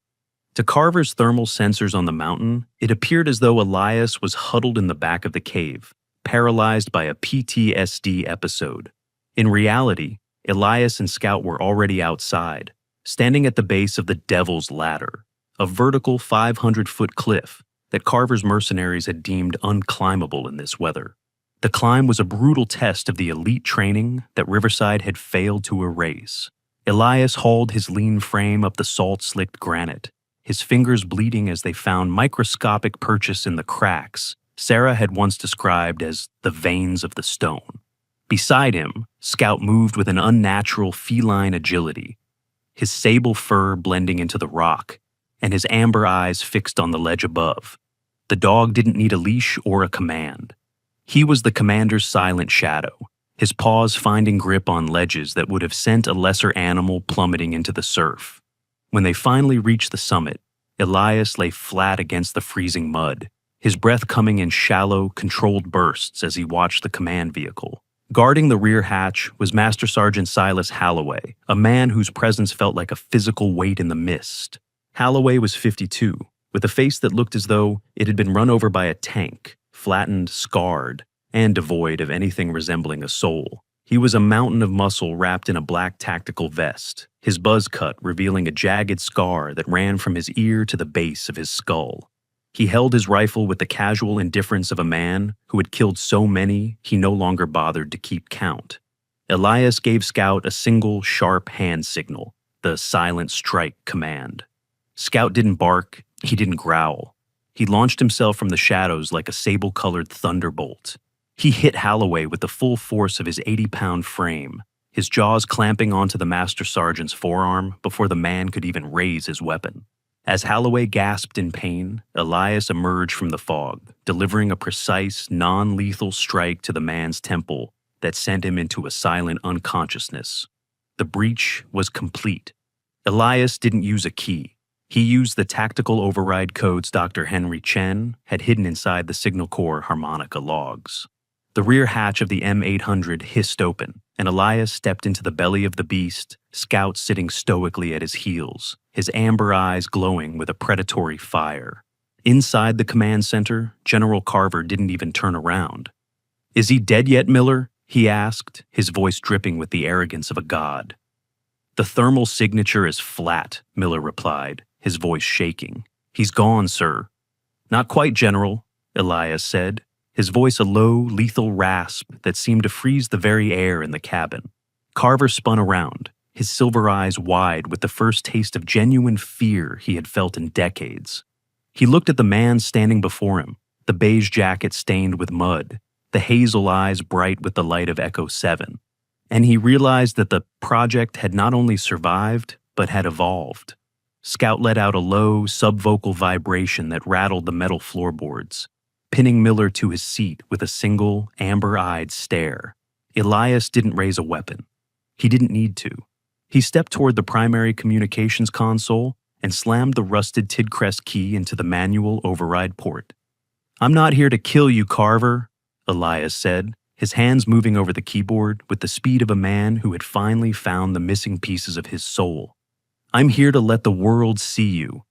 To Carver's thermal sensors on the mountain, it appeared as though Elias was huddled in the back of the cave, paralyzed by a PTSD episode. In reality, Elias and Scout were already outside, standing at the base of the Devil's Ladder, a vertical 500-foot cliff that Carver's mercenaries had deemed unclimbable in this weather. The climb was a brutal test of the elite training that Riverside had failed to erase. Elias hauled his lean frame up the salt-slicked granite, his fingers bleeding as they found microscopic purchase in the cracks Sarah had once described as the veins of the stone. Beside him, Scout moved with an unnatural feline agility, his sable fur blending into the rock, and his amber eyes fixed on the ledge above. The dog didn't need a leash or a command. He was the commander's silent shadow, his paws finding grip on ledges that would have sent a lesser animal plummeting into the surf. When they finally reached the summit, Elias lay flat against the freezing mud, his breath coming in shallow, controlled bursts as he watched the command vehicle. Guarding the rear hatch was Master Sergeant Silas Halloway, a man whose presence felt like a physical weight in the mist. Halloway was 52, with a face that looked as though it had been run over by a tank, flattened, scarred, and devoid of anything resembling a soul. He was a mountain of muscle wrapped in a black tactical vest, his buzz cut revealing a jagged scar that ran from his ear to the base of his skull. He held his rifle with the casual indifference of a man who had killed so many he no longer bothered to keep count. Elias gave Scout a single, sharp hand signal, the silent strike command. Scout didn't bark, he didn't growl. He launched himself from the shadows like a sable-colored thunderbolt. He hit Holloway with the full force of his 80-pound frame, his jaws clamping onto the Master Sergeant's forearm before the man could even raise his weapon. As Holloway gasped in pain, Elias emerged from the fog, delivering a precise, non-lethal strike to the man's temple that sent him into a silent unconsciousness. The breach was complete. Elias didn't use a key. He used the tactical override codes Dr. Henry Chen had hidden inside the Signal Corps harmonica logs. The rear hatch of the M800 hissed open, and Elias stepped into the belly of the beast, Scout sitting stoically at his heels, his amber eyes glowing with a predatory fire. Inside the command center, General Carver didn't even turn around. "Is he dead yet, Miller?" he asked, his voice dripping with the arrogance of a god. "The thermal signature is flat," Miller replied, his voice shaking. "He's gone, sir." "Not quite, General," Elias said, his voice a low, lethal rasp that seemed to freeze the very air in the cabin. Carver spun around, his silver eyes wide with the first taste of genuine fear he had felt in decades. He looked at the man standing before him, the beige jacket stained with mud, the hazel eyes bright with the light of Echo 7, and he realized that the project had not only survived, but had evolved. Scout let out a low, subvocal vibration that rattled the metal floorboards, pinning Miller to his seat with a single, amber-eyed stare. Elias didn't raise a weapon. He didn't need to. He stepped toward the primary communications console and slammed the rusted Tidcrest key into the manual override port. "I'm not here to kill you, Carver," Elias said, his hands moving over the keyboard with the speed of a man who had finally found the missing pieces of his soul. "I'm here to let the world see you."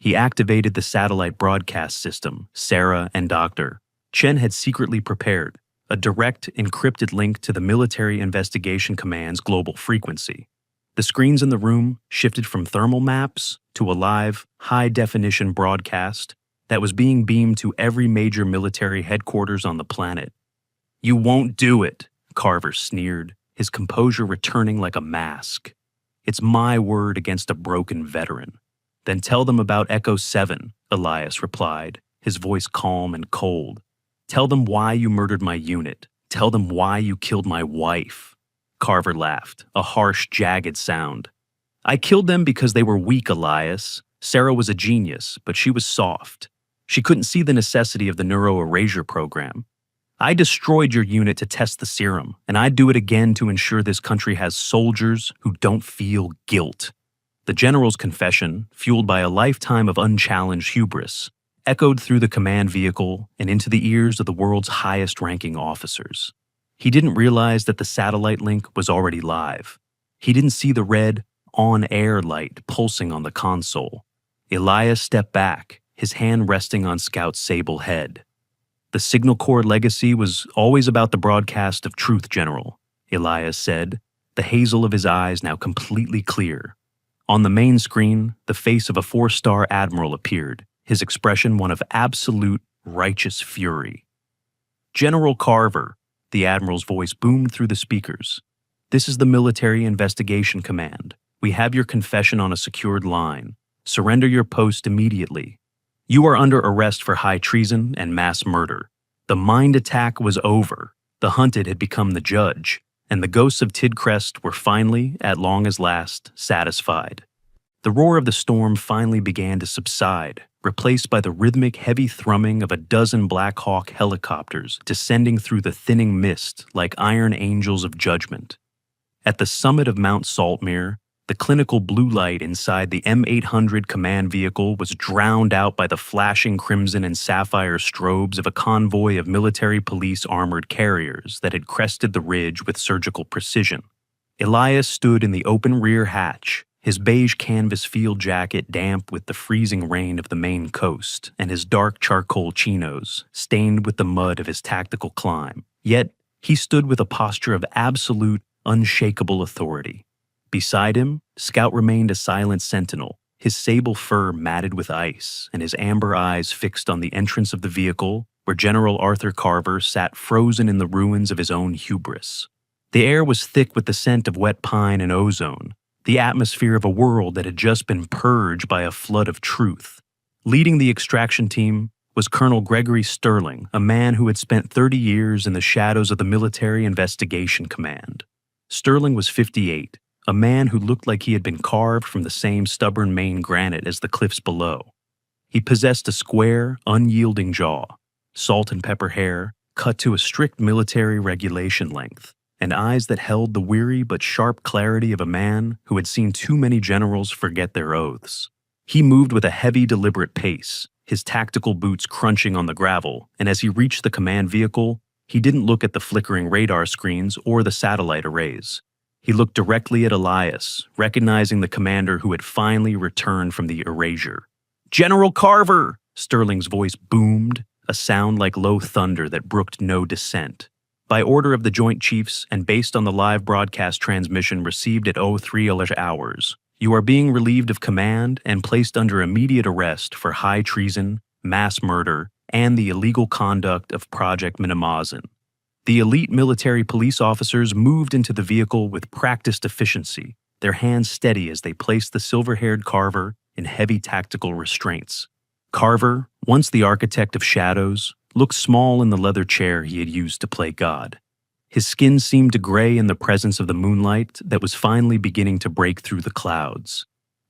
He activated the satellite broadcast system Sarah and Dr. Chen had secretly prepared, a direct, encrypted link to the Military Investigation Command's global frequency. The screens in the room shifted from thermal maps to a live, high-definition broadcast that was being beamed to every major military headquarters on the planet. "You won't do it," Carver sneered, his composure returning like a mask. "It's my word against a broken veteran." "Then tell them about Echo 7, Elias replied, his voice calm and cold. "Tell them why you murdered my unit. Tell them why you killed my wife." Carver laughed, a harsh, jagged sound. "I killed them because they were weak, Elias. Sarah was a genius, but she was soft. She couldn't see the necessity of the neuro-erasure program. I destroyed your unit to test the serum, and I'd do it again to ensure this country has soldiers who don't feel guilt." The general's confession, fueled by a lifetime of unchallenged hubris, echoed through the command vehicle and into the ears of the world's highest-ranking officers. He didn't realize that the satellite link was already live. He didn't see the red, on-air light pulsing on the console. Elias stepped back, his hand resting on Scout's sable head. "The Signal Corps legacy was always about the broadcast of truth, General," Elias said, the hazel of his eyes now completely clear. On the main screen, the face of a 4-star admiral appeared, his expression one of absolute, righteous fury. "General Carver," the admiral's voice boomed through the speakers. "This is the Military Investigation Command. We have your confession on a secured line. Surrender your post immediately. You are under arrest for high treason and mass murder. The mind attack was over. The hunted had become the judge, and the ghosts of Tidcrest were finally, at long as last, satisfied." The roar of the storm finally began to subside, replaced by the rhythmic, heavy thrumming of a dozen Black Hawk helicopters descending through the thinning mist like iron angels of judgment. At the summit of Mount Saltmere, the clinical blue light inside the M800 command vehicle was drowned out by the flashing crimson and sapphire strobes of a convoy of military police armored carriers that had crested the ridge with surgical precision. Elias stood in the open rear hatch, his beige canvas field jacket damp with the freezing rain of the Maine coast, and his dark charcoal chinos stained with the mud of his tactical climb. Yet, he stood with a posture of absolute, unshakable authority. Beside him, Scout remained a silent sentinel, his sable fur matted with ice and his amber eyes fixed on the entrance of the vehicle where General Arthur Carver sat frozen in the ruins of his own hubris. The air was thick with the scent of wet pine and ozone, the atmosphere of a world that had just been purged by a flood of truth. Leading the extraction team was Colonel Gregory Sterling, a man who had spent 30 years in the shadows of the Military Investigation Command. Sterling was 58, a man who looked like he had been carved from the same stubborn Maine granite as the cliffs below. He possessed a square, unyielding jaw, salt and pepper hair, cut to a strict military regulation length, and eyes that held the weary but sharp clarity of a man who had seen too many generals forget their oaths. He moved with a heavy, deliberate pace, his tactical boots crunching on the gravel, and as he reached the command vehicle, he didn't look at the flickering radar screens or the satellite arrays. He looked directly at Elias, recognizing the commander who had finally returned from the erasure. "General Carver!" Sterling's voice boomed, a sound like low thunder that brooked no dissent. By order of the Joint Chiefs and based on the live broadcast transmission received at 03 hours, you are being relieved of command and placed under immediate arrest for high treason, mass murder, and the illegal conduct of Project Minimazin. The elite military police officers moved into the vehicle with practiced efficiency, their hands steady as they placed the silver-haired Carver in heavy tactical restraints. Carver, once the architect of shadows, looked small in the leather chair he had used to play God. His skin seemed to gray in the presence of the moonlight that was finally beginning to break through the clouds.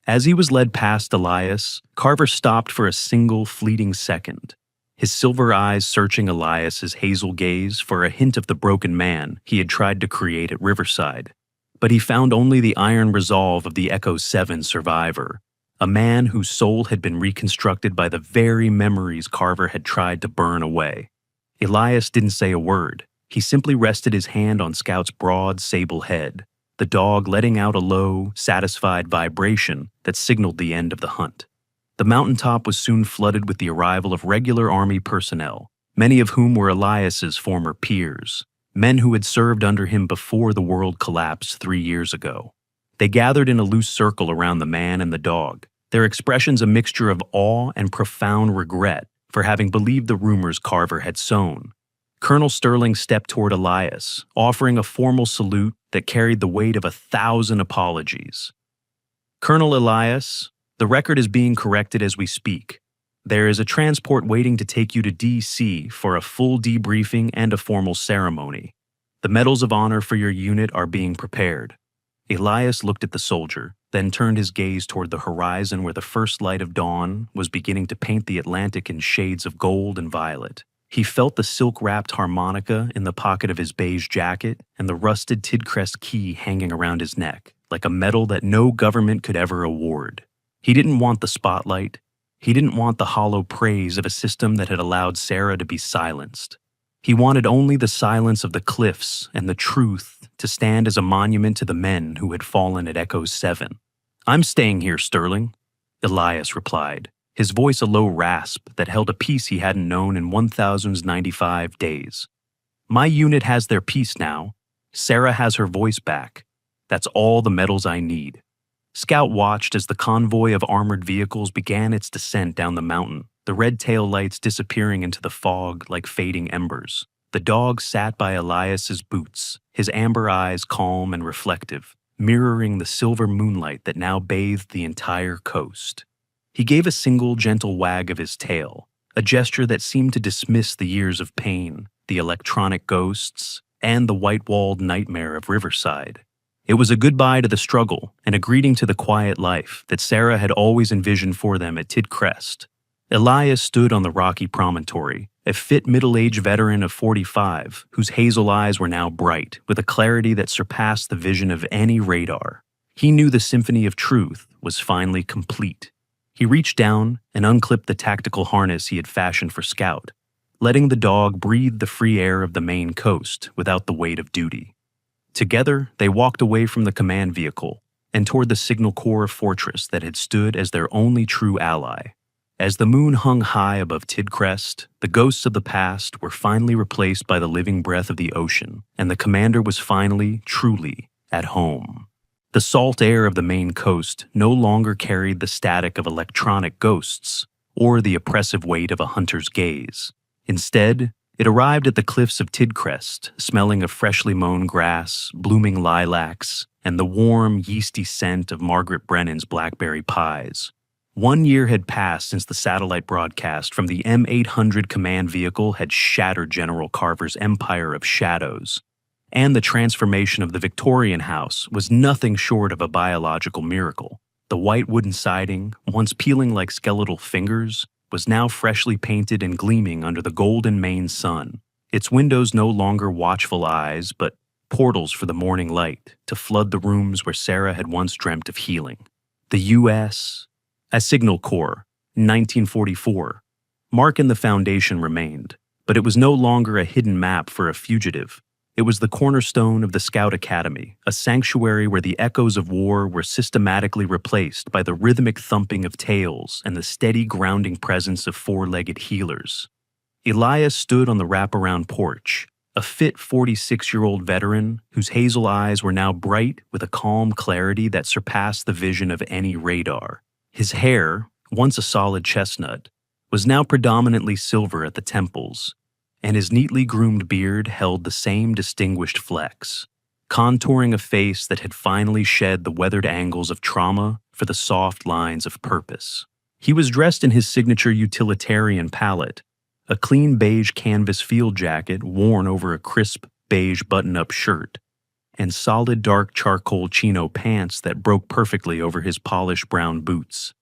As he was led past Elias, Carver stopped for a single fleeting second, his silver eyes searching Elias's hazel gaze for a hint of the broken man he had tried to create at Riverside. But he found only the iron resolve of the Echo 7 survivor, a man whose soul had been reconstructed by the very memories Carver had tried to burn away. Elias didn't say a word. He simply rested his hand on Scout's broad sable head, the dog letting out a low, satisfied vibration that signaled the end of the hunt. The mountaintop was soon flooded with the arrival of regular Army personnel, many of whom were Elias's former peers, men who had served under him before the world collapsed 3 years ago. They gathered in a loose circle around the man and the dog, their expressions a mixture of awe and profound regret for having believed the rumors Carver had sown. Colonel Sterling stepped toward Elias, offering a formal salute that carried the weight of 1,000 apologies. "Colonel Elias, the record is being corrected as we speak. There is a transport waiting to take you to D.C. for a full debriefing and a formal ceremony. The medals of honor for your unit are being prepared." Elias looked at the soldier, then turned his gaze toward the horizon where the first light of dawn was beginning to paint the Atlantic in shades of gold and violet. He felt the silk-wrapped harmonica in the pocket of his beige jacket and the rusted Tidcrest key hanging around his neck, like a medal that no government could ever award. He didn't want the spotlight. He didn't want the hollow praise of a system that had allowed Sarah to be silenced. He wanted only the silence of the cliffs and the truth to stand as a monument to the men who had fallen at Echo 7. "I'm staying here, Sterling," Elias replied, his voice a low rasp that held a peace he hadn't known in 1,095 days. "My unit has their peace now. Sarah has her voice back. That's all the medals I need." Scout watched as the convoy of armored vehicles began its descent down the mountain, the red tail lights disappearing into the fog like fading embers. The dog sat by Elias's boots, his amber eyes calm and reflective, mirroring the silver moonlight that now bathed the entire coast. He gave a single gentle wag of his tail, a gesture that seemed to dismiss the years of pain, the electronic ghosts, and the white-walled nightmare of Riverside. It was a goodbye to the struggle and a greeting to the quiet life that Sarah had always envisioned for them at Tidcrest. Elias stood on the rocky promontory, a fit middle-aged veteran of 45, whose hazel eyes were now bright, with a clarity that surpassed the vision of any radar. He knew the symphony of truth was finally complete. He reached down and unclipped the tactical harness he had fashioned for Scout, letting the dog breathe the free air of the Maine coast without the weight of duty. Together, they walked away from the command vehicle and toward the Signal Corps fortress that had stood as their only true ally. As the moon hung high above Tidcrest, the ghosts of the past were finally replaced by the living breath of the ocean, and the commander was finally, truly, at home. The salt air of the Maine coast no longer carried the static of electronic ghosts or the oppressive weight of a hunter's gaze. Instead, it arrived at the cliffs of Tidcrest, smelling of freshly mown grass, blooming lilacs, and the warm, yeasty scent of Margaret Brennan's blackberry pies. 1 year had passed since the satellite broadcast from the M800 command vehicle had shattered General Carver's empire of shadows, and the transformation of the Victorian house was nothing short of a biological miracle. The white wooden siding, once peeling like skeletal fingers, was now freshly painted and gleaming under the golden Maine sun, its windows no longer watchful eyes, but portals for the morning light to flood the rooms where Sarah had once dreamt of healing. The U.S. A Signal Corps, 1944. Mark and the Foundation remained, but it was no longer a hidden map for a fugitive. It was the cornerstone of the Scout Academy, a sanctuary where the echoes of war were systematically replaced by the rhythmic thumping of tails and the steady grounding presence of four-legged healers. Elias stood on the wraparound porch, a fit 46-year-old veteran whose hazel eyes were now bright with a calm clarity that surpassed the vision of any radar. His hair, once a solid chestnut, was now predominantly silver at the temples, and his neatly groomed beard held the same distinguished flex, contouring a face that had finally shed the weathered angles of trauma for the soft lines of purpose. He was dressed in his signature utilitarian palette, a clean beige canvas field jacket worn over a crisp beige button-up shirt, and solid dark charcoal chino pants that broke perfectly over his polished brown boots.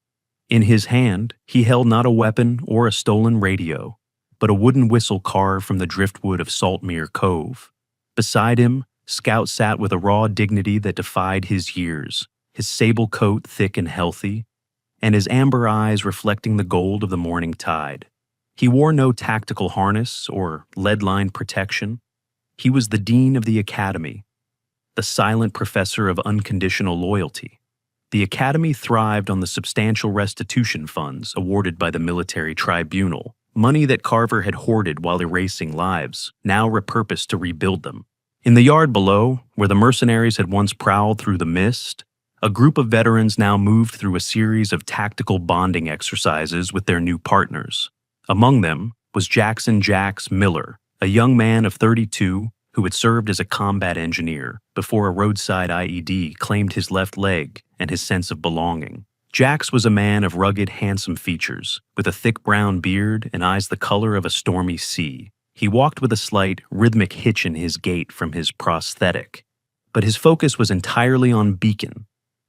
In his hand, he held not a weapon or a stolen radio, but a wooden whistle carved from the driftwood of Saltmere Cove. Beside him, Scout sat with a raw dignity that defied his years, his sable coat thick and healthy, and his amber eyes reflecting the gold of the morning tide. He wore no tactical harness or lead-lined protection. He was the dean of the academy, the silent professor of unconditional loyalty. The academy thrived on the substantial restitution funds awarded by the military tribunal, money that Carver had hoarded while erasing lives, now repurposed to rebuild them. In the yard below, where the mercenaries had once prowled through the mist, a group of veterans now moved through a series of tactical bonding exercises with their new partners. Among them was Jackson Jax Miller, a young man of 32 who had served as a combat engineer before a roadside IED claimed his left leg and his sense of belonging. Jax was a man of rugged, handsome features, with a thick brown beard and eyes the color of a stormy sea. He walked with a slight, rhythmic hitch in his gait from his prosthetic, but his focus was entirely on Beacon,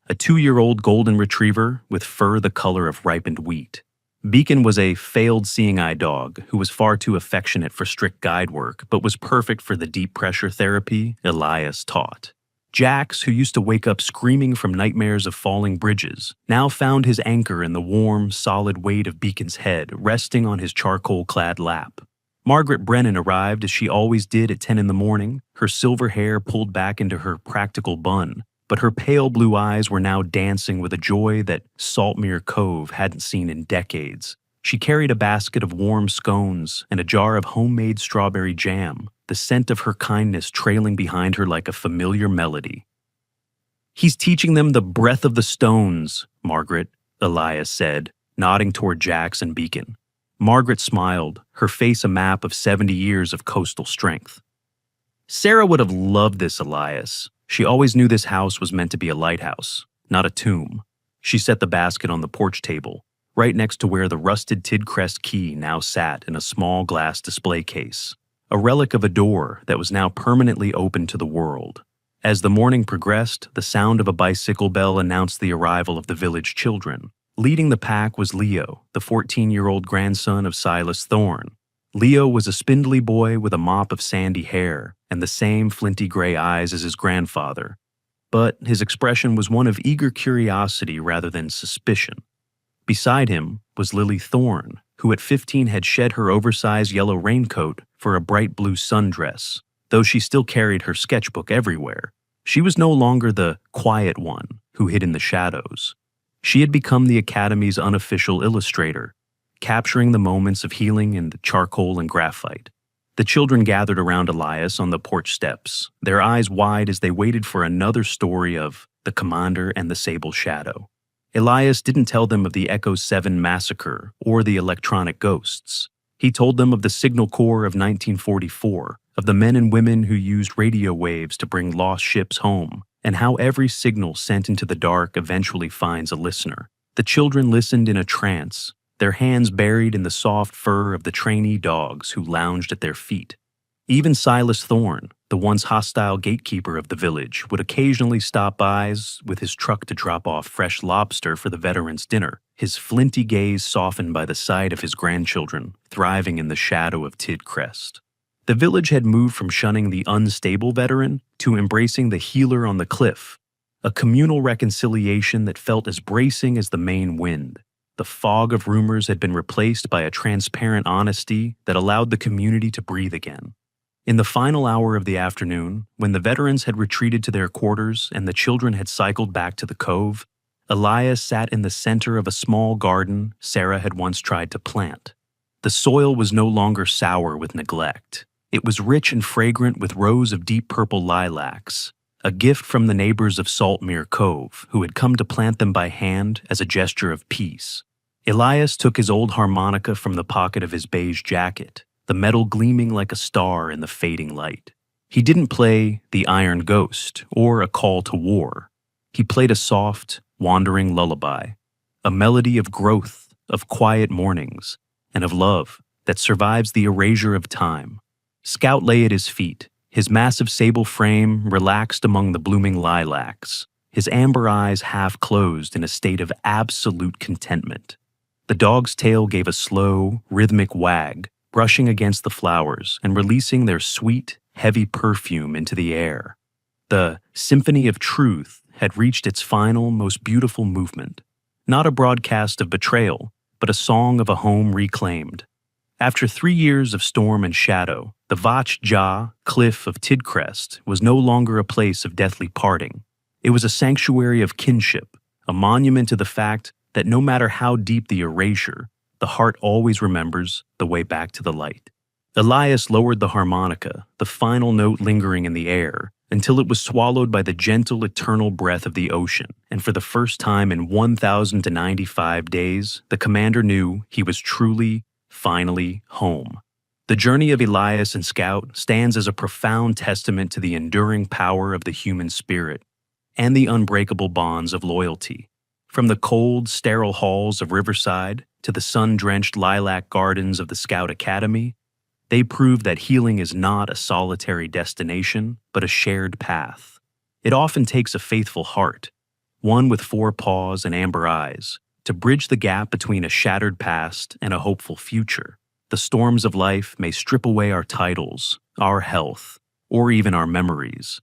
a 2-year-old golden retriever with fur the color of ripened wheat. Beacon was a failed seeing-eye dog who was far too affectionate for strict guide work, but was perfect for the deep pressure therapy Elias taught. Jax, who used to wake up screaming from nightmares of falling bridges, now found his anchor in the warm, solid weight of Beacon's head resting on his charcoal-clad lap. Margaret Brennan arrived as she always did at 10 in the morning, her silver hair pulled back into her practical bun, but her pale blue eyes were now dancing with a joy that Saltmere Cove hadn't seen in decades. She carried a basket of warm scones and a jar of homemade strawberry jam, the scent of her kindness trailing behind her like a familiar melody. "He's teaching them the breath of the stones, Margaret," Elias said, nodding toward Jax and Beacon. Margaret smiled, her face a map of 70 years of coastal strength. Sarah would have loved this, Elias. She always knew this house was meant to be a lighthouse, not a tomb. She set the basket on the porch table, right next to where the rusted Tidcrest key now sat in a small glass display case, a relic of a door that was now permanently open to the world. As the morning progressed, the sound of a bicycle bell announced the arrival of the village children. Leading the pack was Leo, the 14-year-old grandson of Silas Thorne. Leo was a spindly boy with a mop of sandy hair and the same flinty gray eyes as his grandfather, but his expression was one of eager curiosity rather than suspicion. Beside him was Lily Thorne, who at 15 had shed her oversized yellow raincoat for a bright blue sundress, though she still carried her sketchbook everywhere. She was no longer the quiet one who hid in the shadows. She had become the Academy's unofficial illustrator, capturing the moments of healing in the charcoal and graphite. The children gathered around Elias on the porch steps, their eyes wide as they waited for another story of the Commander and the Sable Shadow. Elias didn't tell them of the Echo 7 massacre or the electronic ghosts. He told them of the Signal Corps of 1944, of the men and women who used radio waves to bring lost ships home, and how every signal sent into the dark eventually finds a listener. The children listened in a trance, their hands buried in the soft fur of the trainee dogs who lounged at their feet. Even Silas Thorne, the once hostile gatekeeper of the village, would occasionally stop by with his truck to drop off fresh lobster for the veterans' dinner, his flinty gaze softened by the sight of his grandchildren thriving in the shadow of Tidcrest. The village had moved from shunning the unstable veteran to embracing the healer on the cliff, a communal reconciliation that felt as bracing as the Maine wind. The fog of rumors had been replaced by a transparent honesty that allowed the community to breathe again. In the final hour of the afternoon, when the veterans had retreated to their quarters and the children had cycled back to the cove, Elias sat in the center of a small garden Sarah had once tried to plant. The soil was no longer sour with neglect. It was rich and fragrant with rows of deep purple lilacs, a gift from the neighbors of Saltmere Cove, who had come to plant them by hand as a gesture of peace. Elias took his old harmonica from the pocket of his beige jacket, the metal gleaming like a star in the fading light. He didn't play The Iron Ghost or A Call to War. He played a soft, wandering lullaby, a melody of growth, of quiet mornings, and of love that survives the erasure of time. Scout lay at his feet, his massive sable frame relaxed among the blooming lilacs, his amber eyes half closed in a state of absolute contentment. The dog's tail gave a slow, rhythmic wag, brushing against the flowers and releasing their sweet, heavy perfume into the air. The Symphony of Truth had reached its final, most beautiful movement. Not a broadcast of betrayal, but a song of a home reclaimed. After 3 years of storm and shadow, the Vach Jah cliff of Tidcrest was no longer a place of deathly parting. It was a sanctuary of kinship, a monument to the fact that no matter how deep the erasure, the heart always remembers the way back to the light. Elias lowered the harmonica, the final note lingering in the air, until it was swallowed by the gentle, eternal breath of the ocean, and for the first time in 1,095 days, the commander knew he was truly, finally home. The journey of Elias and Scout stands as a profound testament to the enduring power of the human spirit and the unbreakable bonds of loyalty. From the cold, sterile halls of Riverside to the sun-drenched lilac gardens of the Scout Academy, they prove that healing is not a solitary destination, but a shared path. It often takes a faithful heart, one with 4 paws and amber eyes, to bridge the gap between a shattered past and a hopeful future. The storms of life may strip away our titles, our health, or even our memories,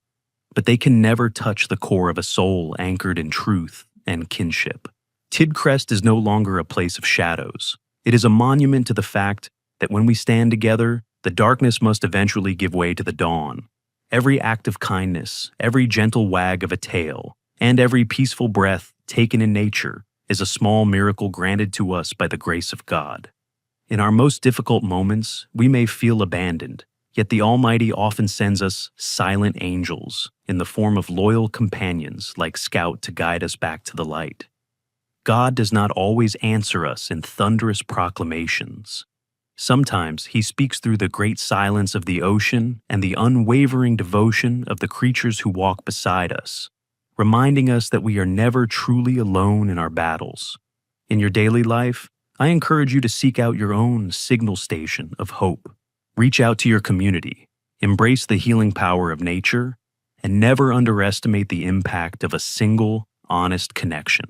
but they can never touch the core of a soul anchored in truth and kinship. Tidcrest is no longer a place of shadows. It is a monument to the fact that when we stand together, the darkness must eventually give way to the dawn. Every act of kindness, every gentle wag of a tail, and every peaceful breath taken in nature is a small miracle granted to us by the grace of God. In our most difficult moments, we may feel abandoned, yet the Almighty often sends us silent angels in the form of loyal companions like Scout to guide us back to the light. God does not always answer us in thunderous proclamations. Sometimes he speaks through the great silence of the ocean and the unwavering devotion of the creatures who walk beside us, reminding us that we are never truly alone in our battles. In your daily life, I encourage you to seek out your own signal station of hope. Reach out to your community, embrace the healing power of nature, and never underestimate the impact of a single, honest connection.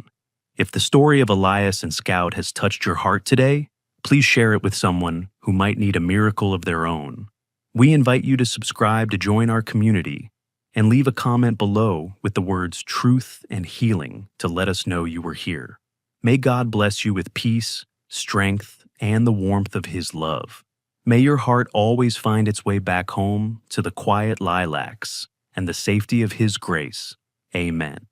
If the story of Elias and Scout has touched your heart today, please share it with someone who might need a miracle of their own. We invite you to subscribe to join our community and leave a comment below with the words truth and healing to let us know you were here. May God bless you with peace, strength, and the warmth of His love. May your heart always find its way back home to the quiet lilacs and the safety of His grace. Amen.